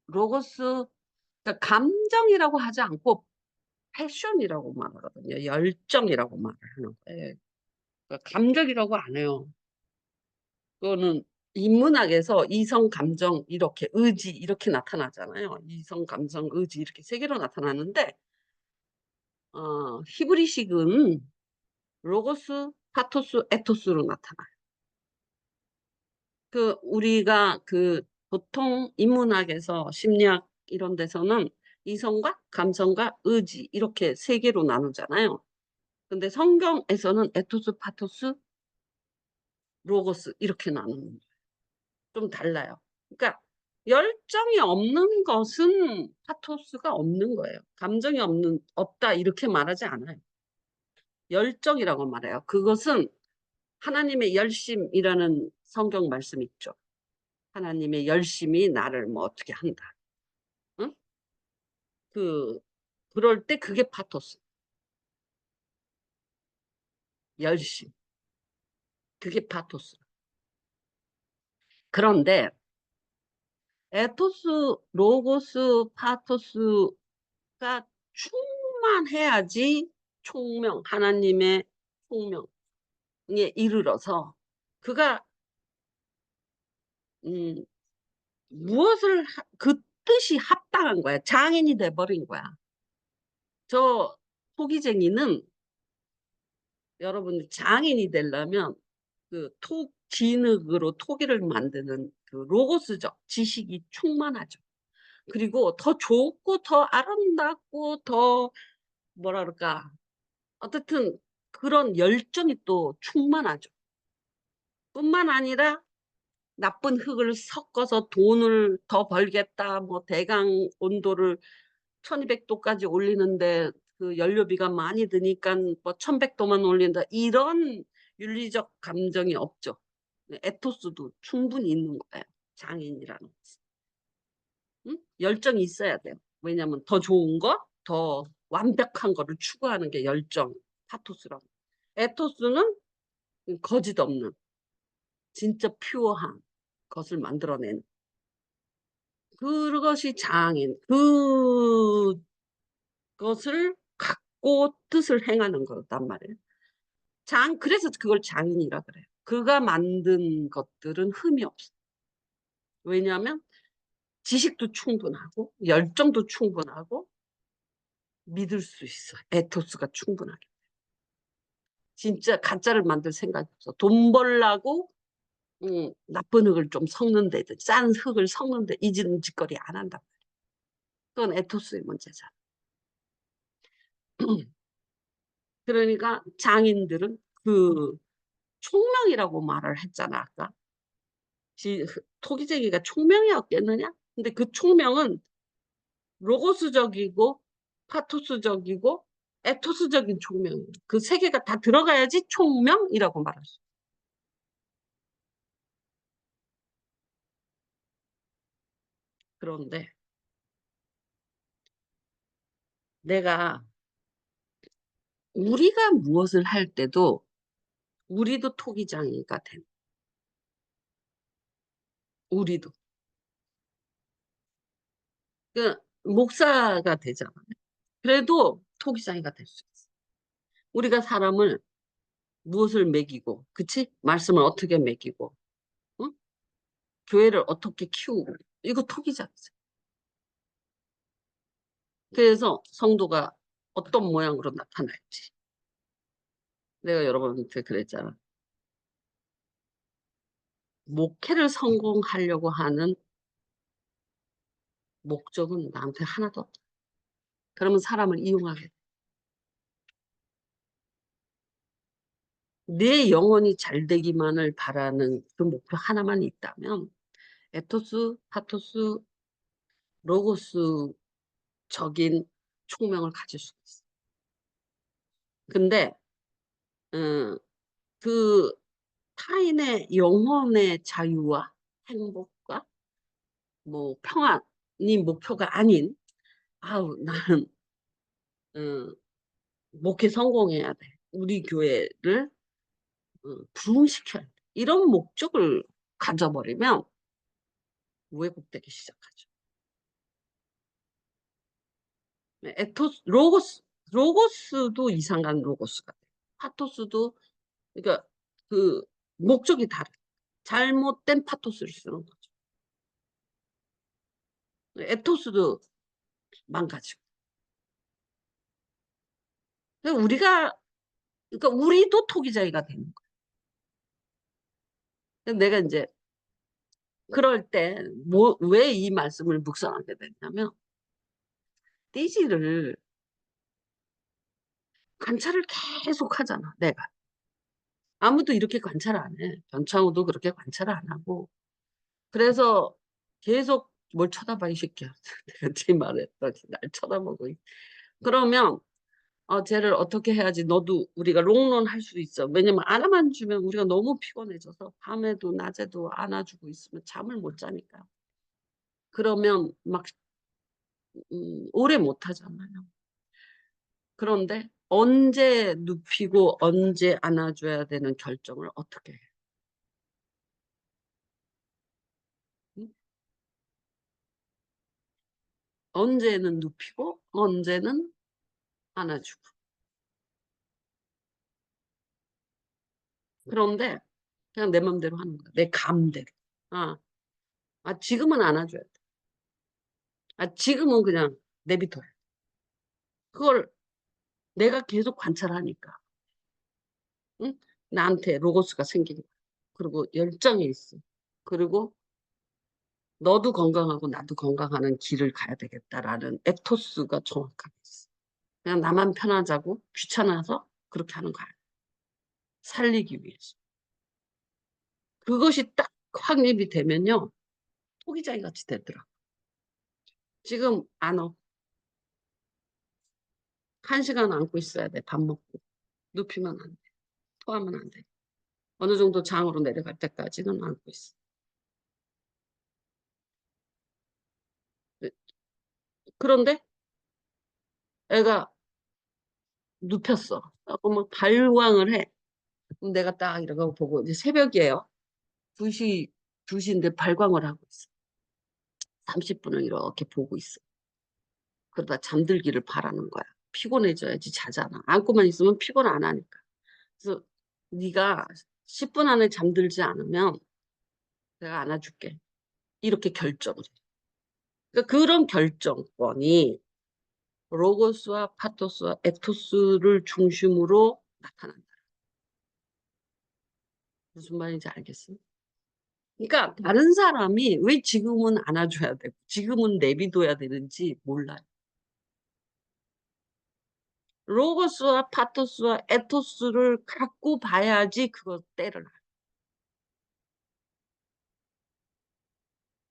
로고스 그러니까 감정이라고 하지 않고 패션이라고 말하거든요. 열정이라고 말을 하는 거예요. 그러니까 감정이라고 안 해요. 그거는 인문학에서 이성, 감정, 이렇게 의지 이렇게 나타나잖아요. 이성, 감정, 의지 이렇게 세 개로 나타나는데 히브리식은 로고스, 파토스, 에토스로 나타나요. 그 우리가 그 보통 인문학에서 심리학 이런 데서는 이성과 감성과 의지 이렇게 세 개로 나누잖아요. 근데 성경에서는 에토스, 파토스, 로고스 이렇게 나누는 거예요. 좀 달라요. 그러니까 열정이 없는 것은 파토스가 없는 거예요. 감정이 없다 이렇게 말하지 않아요. 열정이라고 말해요. 그것은 하나님의 열심이라는 성경 말씀 있죠. 하나님의 열심이 나를 뭐 어떻게 한다. 응? 그럴 때 그게 파토스. 열심. 그게 파토스. 그런데 에토스, 로고스, 파토스가 충만해야지 총명, 하나님의 총명에 이르러서 그가 음, 그 뜻이 합당한 거야. 장인이 돼버린 거야. 저 토기쟁이는 여러분 장인이 되려면 진흙으로 토기를 만드는 그 로고스적 지식이 충만하죠. 그리고 더 좋고 더 아름답고 더 뭐라 그럴까. 어쨌든 그런 열정이 또 충만하죠. 뿐만 아니라 나쁜 흙을 섞어서 돈을 더 벌겠다. 뭐 대강 온도를 1200도까지 올리는데 그 연료비가 많이 드니까 뭐 1100도만 올린다. 이런 윤리적 감정이 없죠. 에토스도 충분히 있는 거예요. 장인이라는 것은. 응? 열정이 있어야 돼요. 왜냐하면 더 좋은 거, 더 완벽한 거를 추구하는 게 열정, 파토스라고. 에토스는 거짓 없는 진짜 퓨어한 것을 만들어낸 그것이 장인. 그것을 갖고 뜻을 행하는 거단 말이에요. 그래서 그걸 장인이라 그래요. 그가 만든 것들은 흠이 없어. 왜냐하면 지식도 충분하고 열정도 충분하고 믿을 수 있어. 에토스가 충분하게. 진짜 가짜를 만들 생각이 없어. 돈 벌라고 나쁜 흙을 좀 섞는데 싼 흙을 섞는데 이 짓거리 안 한다. 그건 에토스의 문제잖아. 그러니까 장인들은 그 총명이라고 말을 했잖아 아까. 토기쟁이가 총명이었겠느냐? 근데 그 총명은 로고스적이고 파토스적이고 에토스적인 총명이에요. 그 세 개가 다 들어가야지 총명이라고 말할 수 있어요. 그런데 내가 우리가 무엇을 할 때도 우리도 토기장이가 된 우리도 그 목사가 되잖아요. 그래도 토기장이가 될 수 있어. 우리가 사람을 무엇을 먹이고, 그치? 말씀을 어떻게 먹이고, 응? 교회를 어떻게 키우고, 이거 토기장이죠. 그래서 성도가 어떤 모양으로 나타날지. 내가 여러분한테 그랬잖아. 목회를 성공하려고 하는 목적은 나한테 하나도 없다. 그러면 사람을 이용하게 돼. 내 영혼이 잘 되기만을 바라는 그 목표 하나만 있다면 에토스, 파토스, 로고스적인 총명을 가질 수 있어. 근데 그 타인의 영혼의 자유와 행복과 뭐 평안이 목표가 아닌 아우 나는 어, 목회 성공해야 돼. 우리 교회를 부흥시켜야 돼. 이런 목적을 가져버리면 왜곡되기 시작하죠. 로고스도 이상한 로고스가 돼. 파토스도 그러니까 그 목적이 다르. 잘못된 파토스를 쓰는 거죠. 에토스도 망가지고. 그러니까 우리도 토기자기가 되는 거예요. 내가 이제 그럴 때 왜 이 말씀을 묵상하게 됐냐면 띠지를 관찰을 계속 하잖아. 내가 아무도 이렇게 관찰 안 해. 변창우도 그렇게 관찰 안 하고 그래서 계속 뭘 쳐다봐 이 새끼야. 내가 제 말했더니 날 쳐다보고 그러면 쟤를 어떻게 해야지 너도 우리가 롱런 할 수 있어. 왜냐면 안아만 주면 우리가 너무 피곤해져서 밤에도 낮에도 안아주고 있으면 잠을 못 자니까. 그러면 막 오래 못 하잖아요. 그런데 언제 눕히고 언제 안아줘야 되는 결정을 어떻게 해? 응? 언제는 눕히고 언제는 안아주고. 그런데 그냥 내 맘대로 하는 거야. 내 감대로. 아, 지금은 안아줘야 돼. 지금은 그냥 내비둬요. 그걸 내가 계속 관찰하니까, 응? 나한테 로고스가 생긴 거야. 그리고 열정이 있어. 그리고 너도 건강하고 나도 건강하는 길을 가야 되겠다라는 에토스가 정확하게 있어. 그냥 나만 편하자고 귀찮아서 그렇게 하는 거야. 살리기 위해서. 그것이 딱 확립이 되면요. 토기장이 같이 되더라. 지금 안어. 1시간 안고 있어야 돼. 밥 먹고. 눕히면 안 돼. 토하면 안 돼. 어느 정도 장으로 내려갈 때까지는 안고 있어. 그런데 애가 눕혔어. 하고 막 발광을 해. 그럼 내가 딱 이러고 보고 이제 새벽이에요. 2시, 2시인데 발광을 하고 있어. 30분을 이렇게 보고 있어. 그러다 잠들기를 바라는 거야. 피곤해져야지 자잖아. 안고만 있으면 피곤 안 하니까. 그래서 네가 10분 안에 잠들지 않으면 내가 안아줄게. 이렇게 결정을 해. 그러니까 그런 결정권이 로고스와 파토스와 에토스를 중심으로 나타난다. 무슨 말인지 알겠어? 그러니까 다른 사람이 왜 지금은 안아줘야 되고 지금은 내비둬야 되는지 몰라요. 로고스와 파토스와 에토스를 갖고 봐야지 그거 때를 알아요.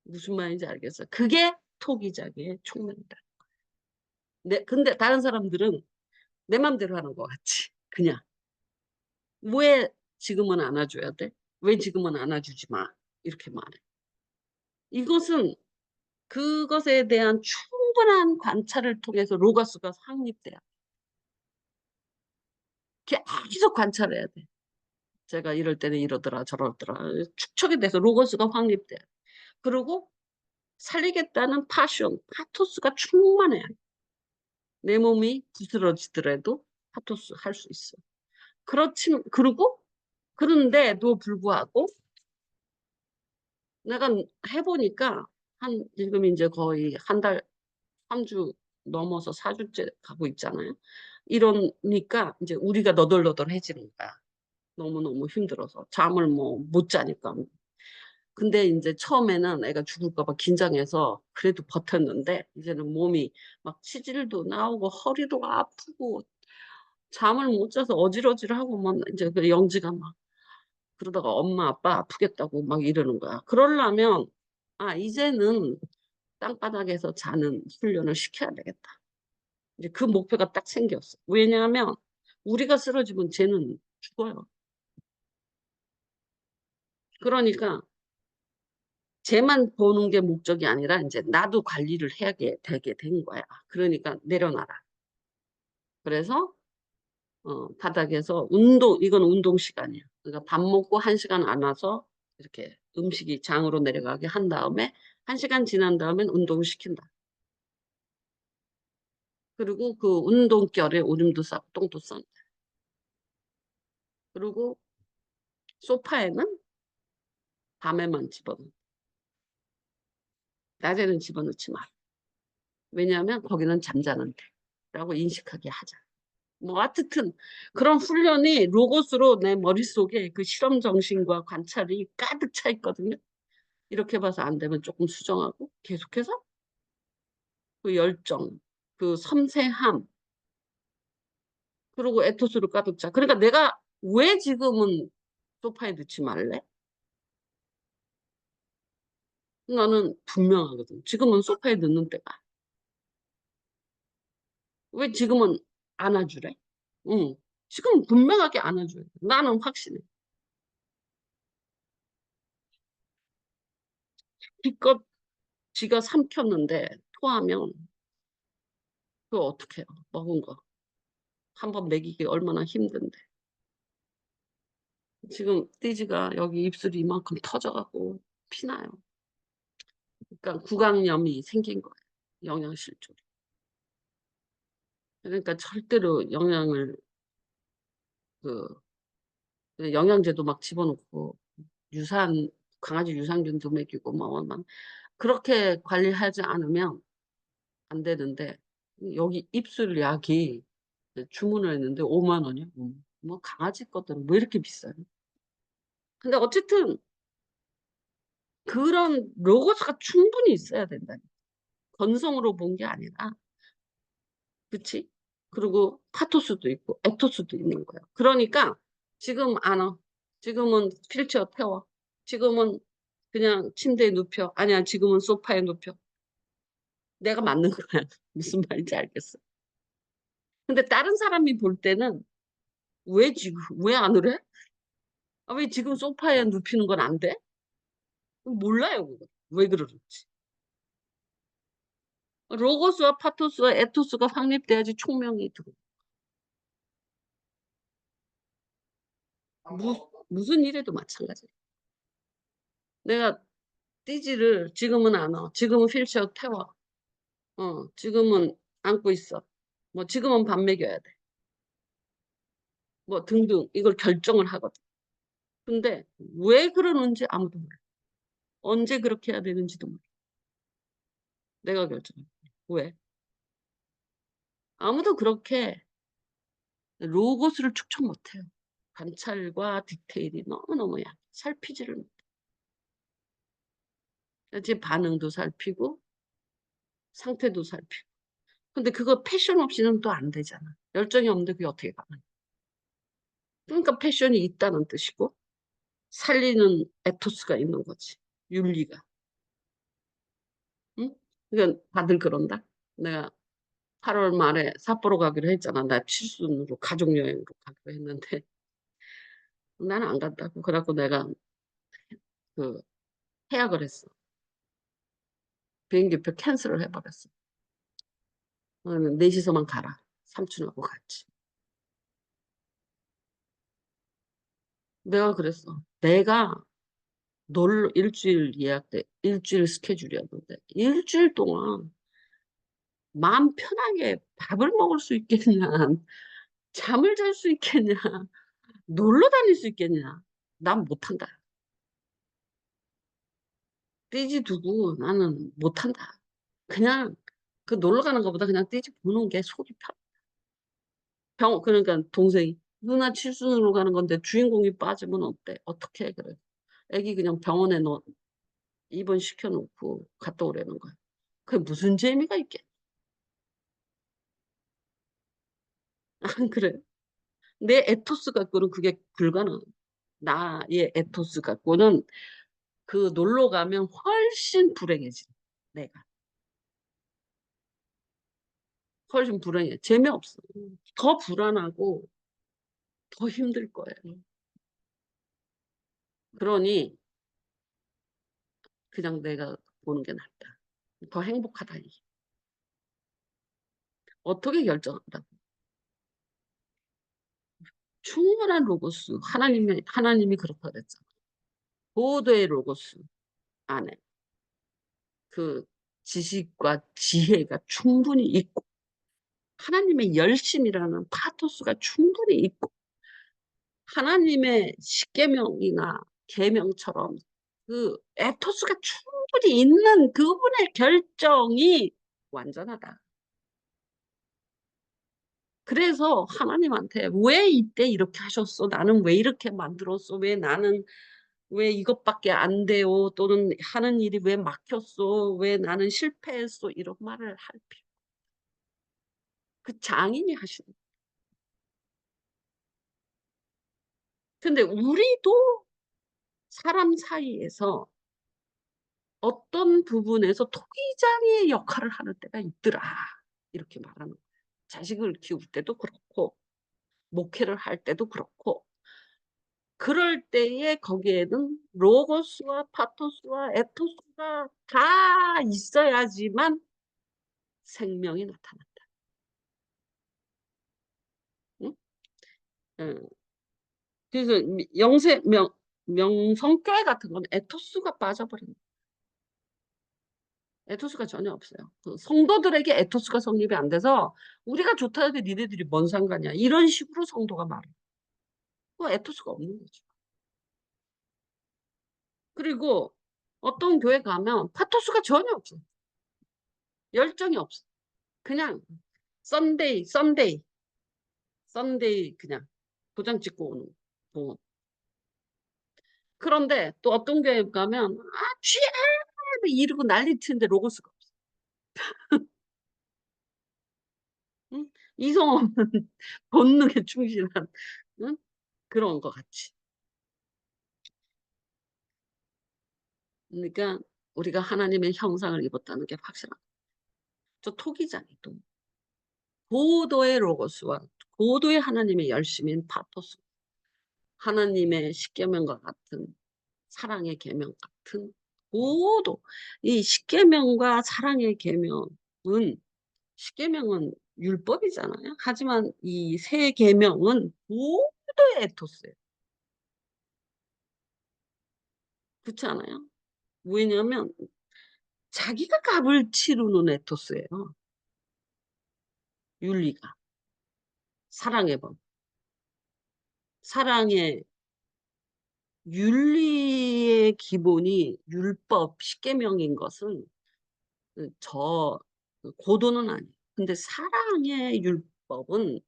무슨 말인지 알겠어? 그게 토기장의 총명이다. 근데 다른 사람들은 내 맘대로 하는 것 같지. 그냥 왜 지금은 안아줘야 돼? 왜 지금은 안아주지 마? 이렇게 말해. 이것은 그것에 대한 충분한 관찰을 통해서 로고스가 확립돼야 돼. 계속 관찰해야 돼. 제가 이럴 때는 이러더라 저러더라. 축적이 돼서 로고스가 확립돼야 돼. 그리고 살리겠다는 파션, 파토스가 충만해야 돼. 내 몸이 부스러지더라도 파토스 할 수 있어. 그런데도 불구하고 내가 해보니까 지금 이제 거의 한 달, 3주 넘어서 4주째 가고 있잖아요. 이러니까 이제 우리가 너덜너덜해지는 거야. 너무너무 힘들어서. 잠을 뭐 못 자니까. 근데 이제 처음에는 애가 죽을까 봐 긴장해서 그래도 버텼는데 이제는 몸이 막 치질도 나오고 허리도 아프고 잠을 못 자서 어질어질하고 막 이제 그 영지가 막 그러다가 엄마 아빠 아프겠다고 막 이러는 거야. 그러려면 이제는 땅바닥에서 자는 훈련을 시켜야 되겠다. 이제 그 목표가 딱 생겼어. 왜냐하면 우리가 쓰러지면 쟤는 죽어요. 그러니까 쟤만 보는 게 목적이 아니라 이제 나도 관리를 해야 되게 된 거야. 그러니까 내려놔라. 그래서 바닥에서 이건 운동 시간이야. 그러니까 밥 먹고 1시간 안 와서 이렇게 음식이 장으로 내려가게 한 다음에 1시간 지난 다음엔 운동시킨다. 그리고 그 운동결에 오줌도 싸고 똥도 싼다. 그리고 소파에는 밤에만 집어넣어. 낮에는 집어넣지 마. 왜냐하면 거기는 잠자는 데라고 인식하게 하자. 뭐 하여튼 그런 훈련이 로고스로 내 머릿속에 그 실험 정신과 관찰이 가득 차 있거든요. 이렇게 봐서 안 되면 조금 수정하고 계속해서 그 열정, 그 섬세함, 그리고 에토스를 가득 차. 그러니까 내가 왜 지금은 소파에 넣지 말래? 나는 분명하거든. 지금은 소파에 넣는 때가. 왜 지금은 안아주래? 응. 지금 분명하게 안아줘야 돼. 나는 확신해. 기껏 지가 삼켰는데 토하면 그거 어떻게 해요? 먹은 거. 한 번 먹이기 얼마나 힘든데. 지금 띠지가 여기 입술이 이만큼 터져갖고 피나요. 그러니까 구강염이 생긴 거예요. 영양실조. 그러니까 절대로 그 영양제도 막 집어넣고 유산 강아지 유산균도 먹이고 막 그렇게 관리하지 않으면 안 되는데 여기 입술 약이 주문을 했는데 5만 원이요. 뭐 강아지 것들은 왜 이렇게 비싸요? 근데 어쨌든 그런 로고스가 충분히 있어야 된다. 건성으로 본 게 아니라, 그치? 그리고 파토스도 있고 에토스도 있는 거예요. 그러니까 지금 안 와. 지금은 휠체어 태워. 지금은 그냥 침대에 눕혀. 아니야, 지금은 소파에 눕혀. 내가 맞는 거야. 무슨 말인지 알겠어. 근데 다른 사람이 볼 때는 왜 지금, 왜 안 그래? 아, 왜 지금 소파에 눕히는 건 안 돼? 몰라요, 그거. 왜 그러는지. 로고스와 파토스와 에토스가 확립돼야지 총명이 들어. 무슨 일에도 마찬가지야. 내가 띠지를 지금은 안 와. 지금은 휠체어 태워. 지금은 안고 있어. 뭐 지금은 밥 먹여야 돼. 뭐 등등 이걸 결정을 하거든. 근데 왜 그러는지 아무도 몰라. 언제 그렇게 해야 되는지도 몰라. 내가 결정해. 왜? 아무도 그렇게 로고스를 축적 못해요. 관찰과 디테일이 너무너무 약해. 살피지를 못해. 제 반응도 살피고 상태도 살피고. 근데 그거 패션 없이는 또 안 되잖아. 열정이 없는데 그게 어떻게 가능해? 그러니까 패션이 있다는 뜻이고 살리는 에토스가 있는 거지. 윤리가. 응? 그러니까 다들 그런다. 내가 8월 말에 삿포로 가기로 했잖아. 나 칠순으로 가족여행으로 가기로 했는데 나는 안 간다고. 그래갖고 내가 그 해약을 했어. 비행기표 캔슬을 해버렸어. 넷이서만 가라. 삼촌하고 같이. 내가 그랬어. 내가 놀러 일주일 예약돼. 일주일 스케줄이었는데 일주일 동안 마음 편하게 밥을 먹을 수 있겠냐. 잠을 잘 수 있겠냐. 놀러 다닐 수 있겠냐. 난 못한다. 떼지 두고 나는 못한다. 그냥 그 놀러 가는 것보다 그냥 떼지 보는 게 속이 편. 그러니까 동생이 누나 칠순으로 가는 건데 주인공이 빠지면 어때? 어떻게 해? 그래. 애기 그냥 병원에 입원 시켜놓고 갔다 오라는 거야. 그게 무슨 재미가 있겠? 안 그래? 내 에토스 갖고는 그게 불가능. 나의 에토스 갖고는 그 놀러 가면 훨씬 불행해지. 내가 훨씬 불행해. 재미없어. 더 불안하고 더 힘들 거예요. 그러니 그냥 내가 보는 게 낫다. 더 행복하다. 어떻게 결정한다고? 충분한 로고스. 하나님이 그렇다 그랬잖아. 고도의 로고스 안에 그 지식과 지혜가 충분히 있고 하나님의 열심이라는 파토스가 충분히 있고 하나님의 십계명이나 계명처럼 그 에토스가 충분히 있는 그분의 결정이 완전하다. 그래서 하나님한테 왜 이때 이렇게 하셨어? 나는 왜 이렇게 만들었어? 왜 나는 왜 이것밖에 안 돼요? 또는 하는 일이 왜 막혔어? 왜 나는 실패했어? 이런 말을 할 필요. 그 장인이 하시는. 근데 우리도 사람 사이에서 어떤 부분에서 토기장의 역할을 하는 때가 있더라. 이렇게 말하는 거예요. 자식을 키울 때도 그렇고 목회를 할 때도 그렇고 그럴 때에 거기에는 로고스와 파토스와 에토스가 다 있어야지만 생명이 나타난다. 응? 응. 그래서 명성교회 같은 건 에토스가 빠져버린 에토스가 전혀 없어요. 그 성도들에게 에토스가 성립이 안 돼서 우리가 좋다 해도 니네들이 뭔 상관이야. 이런 식으로 성도가 말해. 그 에토스가 없는 거죠. 그리고 어떤 교회 가면 파토스가 전혀 없어. 열정이 없어. 그냥 썬데이, 썬데이, 썬데이 그냥 도장 찍고 오는 거. 그런데 또 어떤 교회 가면 쥐야 이러고 난리 치는데 로고스가 없어. 응? 이성 없는 본능에 충실한 응? 그런 것 같이. 그러니까 우리가 하나님의 형상을 입었다는 게 확실한. 저 토기장이 또 고도의 로고스와 고도의 하나님의 열심인 파토스, 하나님의 십계명과 같은 사랑의 계명 같은 고도. 이 십계명과 사랑의 계명은 십계명은 율법이잖아요. 하지만 이 세 계명은 고도의 에토스예요. 그렇지 않아요? 왜냐하면 자기가 값을 치르는 에토스예요. 윤리가 사랑의 법, 사랑의 윤리의 기본이 율법 십계명인 것은 저 고도는 아니에요. 근데 사랑의 율법은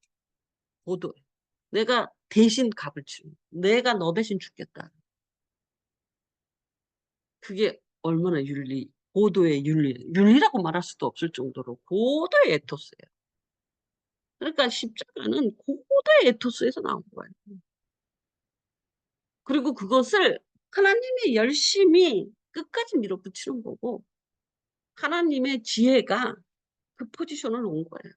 고도예요. 내가 대신 값을 치르는, 내가 너 대신 죽겠다. 그게 얼마나 고도의 윤리라고 말할 수도 없을 정도로 고도의 에토스예요. 그러니까 십자가는 고도의 에토스에서 나온 거예요. 그리고 그것을 하나님의 열심히 끝까지 밀어붙이는 거고, 하나님의 지혜가 그 포지션을 놓은 거예요.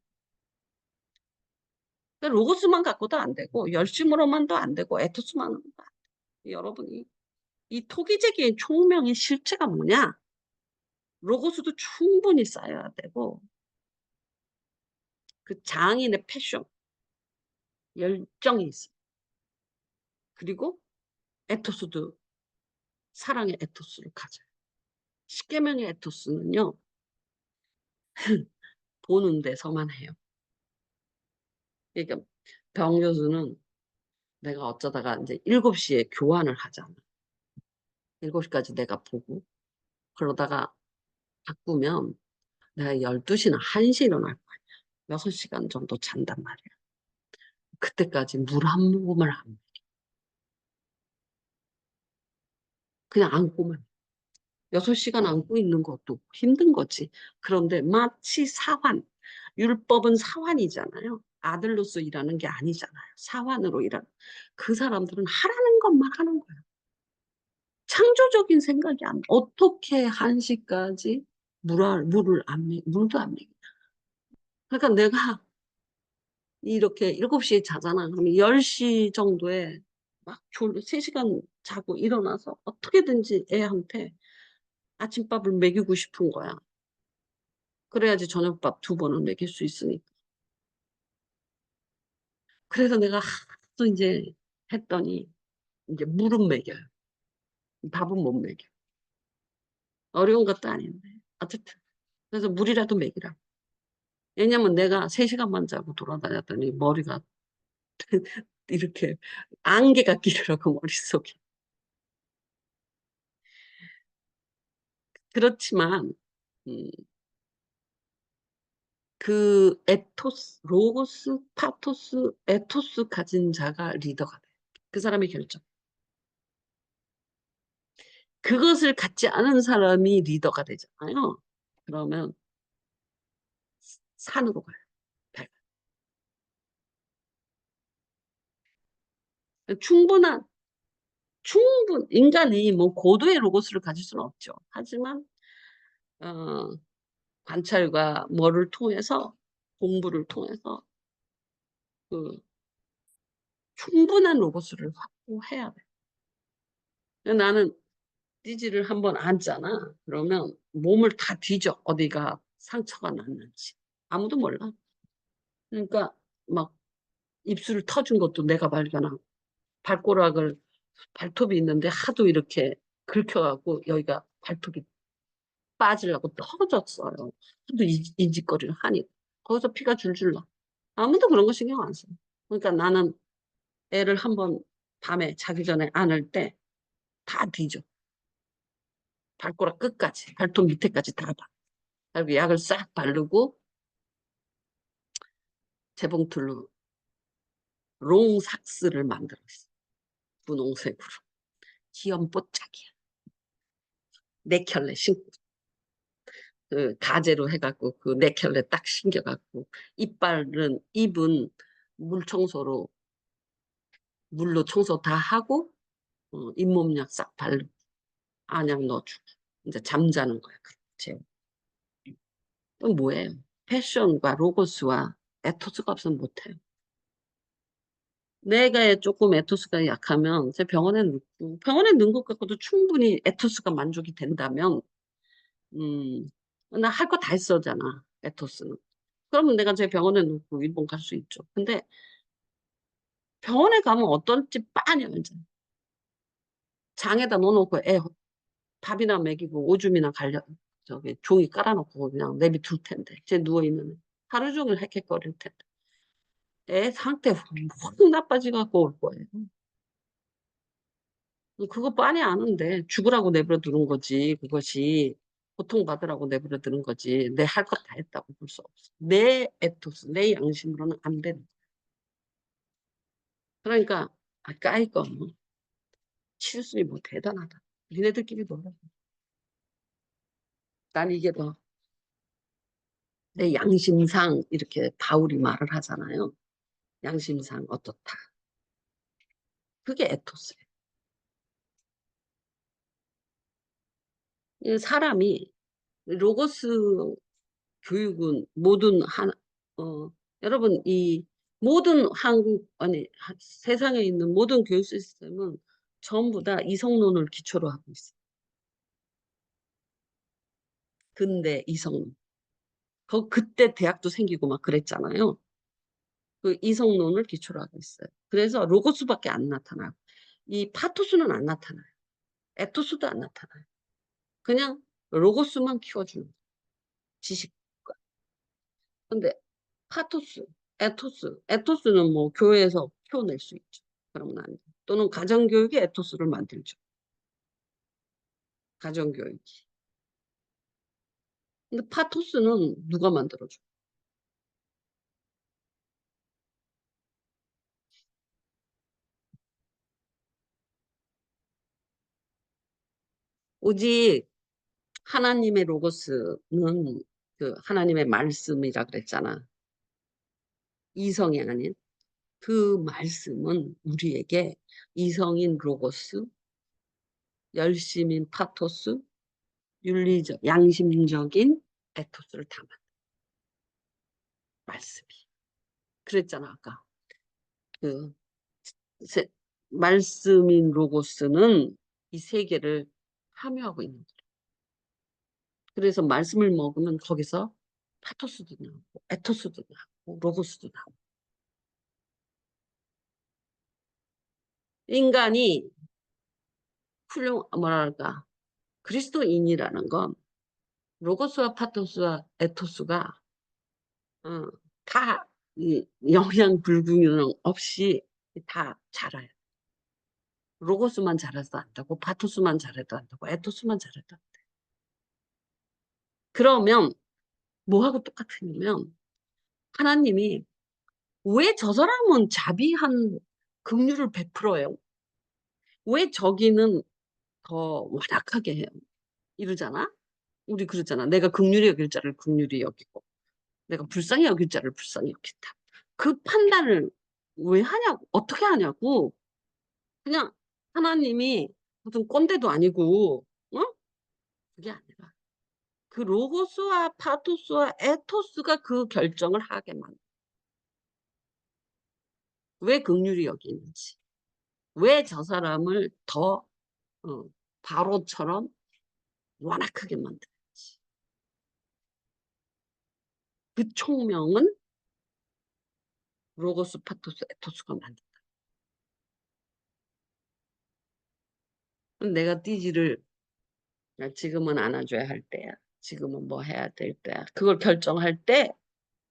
그러니까 로고스만 갖고도 안 되고, 열심으로만도 안 되고, 에토스만도 안 돼요. 여러분이 이 토기제기의 총명의 실체가 뭐냐? 로고스도 충분히 쌓여야 되고, 그 장인의 패션, 열정이 있어. 그리고 에토스도 사랑의 에토스를 가져요. 십계명의 에토스는요, 보는 데서만 해요. 그러니까 병교수는 내가 어쩌다가 이제 7시에 교환을 하잖아. 7시까지 내가 보고 그러다가 바꾸면 내가 12시나 1시 일어날 거야. 6시간 정도 잔단 말이야. 그때까지 물 한 모금을 안 먹여. 그냥 안고만. 6시간 안고 있는 것도 힘든 거지. 그런데 마치 사환, 율법은 사환이잖아요. 아들로서 일하는 게 아니잖아요. 사환으로 일하는. 그 사람들은 하라는 것만 하는 거예요. 창조적인 생각이 안 나. 어떻게 1시까지 물도 안 먹이냐. 그러니까 내가 이렇게 7시에 자잖아. 그러면 10시 정도에 막 3시간 자고 일어나서 어떻게든지 애한테 아침밥을 먹이고 싶은 거야. 그래야지 저녁밥 2번을 먹일 수 있으니까. 그래서 내가 하도 이제 했더니 이제 물은 먹여요. 밥은 못 먹여. 어려운 것도 아닌데. 어쨌든. 그래서 물이라도 먹이라. 왜냐면 내가 3시간만 자고 돌아다녔더니 머리가 이렇게 안개가 끼더라고, 머릿속에. 그렇지만, 음, 그 로고스, 파토스, 에토스 가진 자가 리더가 돼. 그 사람의 결정. 그것을 갖지 않은 사람이 리더가 되잖아요. 그러면 산으로 가요. 배가. 충분한, 인간이 뭐 고도의 로고스를 가질 수는 없죠. 하지만, 어, 관찰과 뭐를 통해서, 공부를 통해서, 그, 충분한 로고스를 확보해야 돼. 나는 띠지를 한번 앉잖아. 그러면 몸을 다 뒤져. 어디가 상처가 났는지. 아무도 몰라. 그러니까 막 입술을 터준 것도 내가 발견하고, 발가락을, 발톱이 있는데 하도 이렇게 긁혀갖고 여기가 발톱이 빠지려고 떨어졌어요. 하도 인직거리를 하니 거기서 피가 줄줄 나. 아무도 그런 거 신경 안 써. 그러니까 나는 애를 한번 밤에 자기 전에 안을 때 다 뒤져. 발가락 끝까지, 발톱 밑에까지 다 봐. 그리고 약을 싹 바르고 재봉틀로 롱삭스를 만들었어. 분홍색으로. 귀염뽀짝이야. 네 켤레 신고 그 가재로 해갖고 그 네 켤레 딱 신겨갖고 입은 물 청소로 물로 청소 다 하고 잇몸약 싹 바르고 안약 넣어주고 이제 잠자는 거야. 그렇지. 또 뭐예요? 패션과 로고스와 에토스가 없으면 못해요. 내가 조금 에토스가 약하면 제 병원에 넣은 것 갖고도 충분히 에토스가 만족이 된다면 나 할 거 다 했어잖아. 에토스는. 그러면 내가 제 병원에 놓고 일본 갈 수 있죠. 근데 병원에 가면 어떨지 빤히 알잖아. 장에다 넣어놓고 애 밥이나 먹이고 오줌이나 저기 종이 깔아놓고 그냥 내비둘 텐데. 쟤 누워있는 애. 하루 종일 헥헥거릴 텐데. 애 상태 확 나빠지갖고 올 거예요. 그거 빤히 아는데 죽으라고 내버려 두는 거지. 그것이 고통받으라고 내버려 두는 거지. 내 할 것 다 했다고 볼 수 없어. 내 에토스, 내 양심으로는 안 되는 거야. 그러니까 까이거 치유술이 뭐 대단하다. 니네들끼리 놀아. 난 이게 더 내 양심상 이렇게 바울이 말을 하잖아요. 양심상 어떻다. 그게 에토스예요. 이 사람이 로고스 교육은 여러분 이 모든 세상에 있는 모든 교육 시스템은 전부 다 이성론을 기초로 하고 있어요. 근대 이성론. 그때 대학도 생기고 막 그랬잖아요. 그 이성론을 기초로 하고 있어요. 그래서 로고스밖에 안 나타나고 이 파토스는 안 나타나요. 에토스도 안 나타나요. 그냥 로고스만 키워주는 지식. 근데 파토스, 에토스는 뭐 교회에서 키워낼 수 있죠. 그러면 안 돼. 또는 가정교육이 에토스를 만들죠. 가정교육이. 근데 파토스는 누가 만들어줘? 오직 하나님의 로고스는 그 하나님의 말씀이라 그랬잖아. 이성이 아닌 그 말씀은 우리에게 이성인 로고스, 열심인 파토스, 윤리적, 양심적인 에토스를 담은 말씀이. 그랬잖아, 아까. 그 말씀인 로고스는 이 세계를 함유하고 있는 거예요. 그래서 말씀을 먹으면 거기서 파토스도 나오고 에토스도 나오고 로고스도 나오고 인간이 뭐랄까 그리스도인이라는 건 로고스와 파토스와 에토스가 어, 다 영양 불균형 없이 다 자라요. 로고스만 잘해도 안 되고 파토스만 잘해도 안 되고 에토스만 잘해도 안 돼. 그러면 뭐하고 똑같으냐면 하나님이 왜 저 사람은 자비한 긍휼을 베풀어요? 왜 저기는 더 완악하게 해요? 이러잖아? 우리 그러잖아. 내가 긍휼히 여길 자를 긍휼히 여기고 내가 불쌍히 여길 자를 불쌍히 여긴다. 그 판단을 왜 하냐고 어떻게 하냐고 그냥 하나님이 무슨 꼰대도 아니고 어? 그게 아니라 그 로고스와 파토스와 에토스가 그 결정을 하게 만들어. 왜 긍휼히 여기는지 왜 저 사람을 더 바로처럼 완악하게 만드는지 그 총명은 로고스 파토스 에토스가 만든다. 내가 띠지를 지금은 안아줘야 할 때야. 지금은 뭐 해야 될 때야. 그걸 결정할 때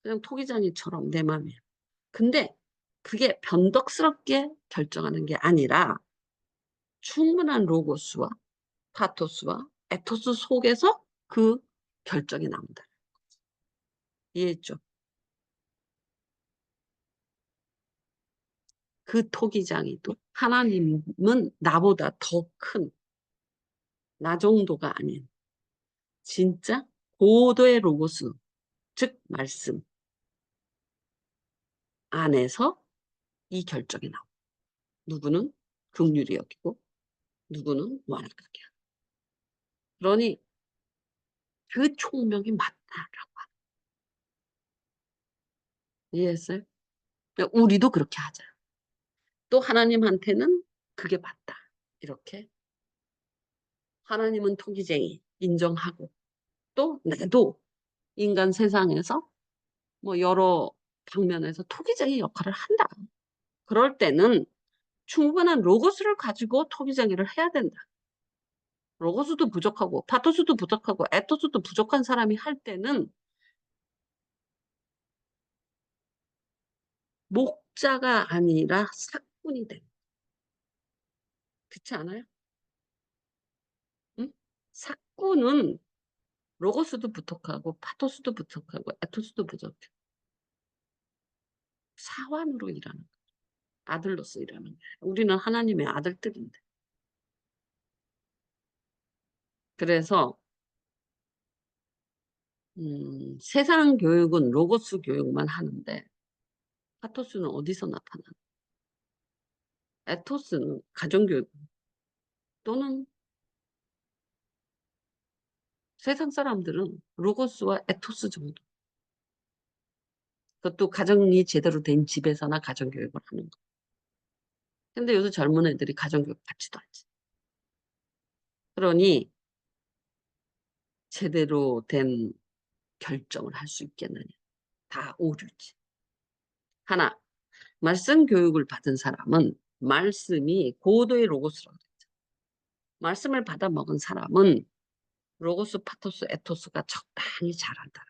그냥 토기장이처럼 내 맘이야. 근데 그게 변덕스럽게 결정하는 게 아니라 충분한 로고스와 파토스와 에토스 속에서 그 결정이 나온다. 이해했죠? 그 토기장이도 하나님은 나보다 더 큰 나 정도가 아닌 진짜 고도의 로고스, 즉 말씀 안에서 이 결정이 나옵니다. 누구는 긍휼히 여기고 누구는 완악하게. 그러니 그 총명이 맞다라고 하는. 이해했어요? 그러니까 우리도 그렇게 하자. 또 하나님한테는 그게 맞다. 이렇게 하나님은 토기쟁이 인정하고 또 나도 인간 세상에서 뭐 여러 방면에서 토기쟁이 역할을 한다. 그럴 때는 충분한 로고스를 가지고 토기쟁이를 해야 된다. 로고스도 부족하고 파토스도 부족하고 에토스도 부족한 사람이 할 때는 목자가 아니라 사꾼이 됩니다. 그렇지 않아요? 응? 사꾼은 로고스도 부족하고 파토스도 부족하고 에토스도 부족해. 사환으로 일하는 거야. 아들로서 일하는 거야. 우리는 하나님의 아들들인데. 그래서 세상 교육은 로고스 교육만 하는데 파토스는 어디서 나타나? 에토스는 가정교육 또는 세상 사람들은 로고스와 에토스 정도. 그것도 가정이 제대로 된 집에서나 가정교육을 하는 거. 근데 요새 젊은 애들이 가정교육 받지도 않지. 그러니 제대로 된 결정을 할 수 있겠느냐. 다 오류지. 하나, 말씀 교육을 받은 사람은 말씀이 고도의 로고스라고 그랬죠. 말씀을 받아 먹은 사람은 로고스, 파토스, 에토스가 적당히 잘한다.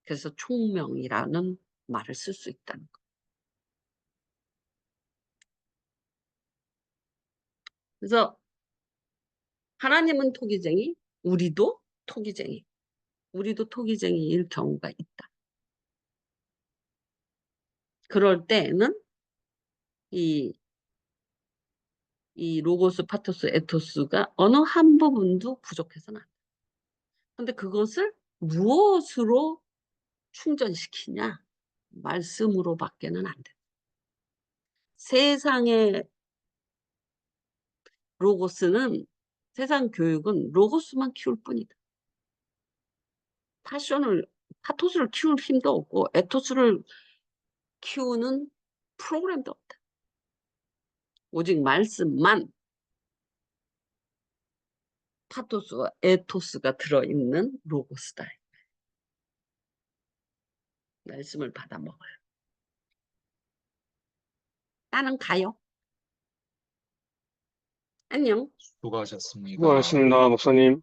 그래서 총명이라는 말을 쓸 수 있다는 거. 그래서 하나님은 토기쟁이, 우리도 토기쟁이. 우리도 토기쟁이일 경우가 있다. 그럴 때는 이, 이 로고스, 파토스, 에토스가 어느 한 부분도 부족해서는 안 돼. 근데 그것을 무엇으로 충전시키냐? 말씀으로밖에는 안 돼. 세상의 로고스는, 세상 교육은 로고스만 키울 뿐이다. 파토스를 키울 힘도 없고, 에토스를 키우는 프로그램도 없다. 오직 말씀만 파토스와 에토스가 들어있는 로고스다. 말씀을 받아 먹어요. 나는 가요. 안녕. 수고하셨습니다. 수고하셨습니다, 목사님.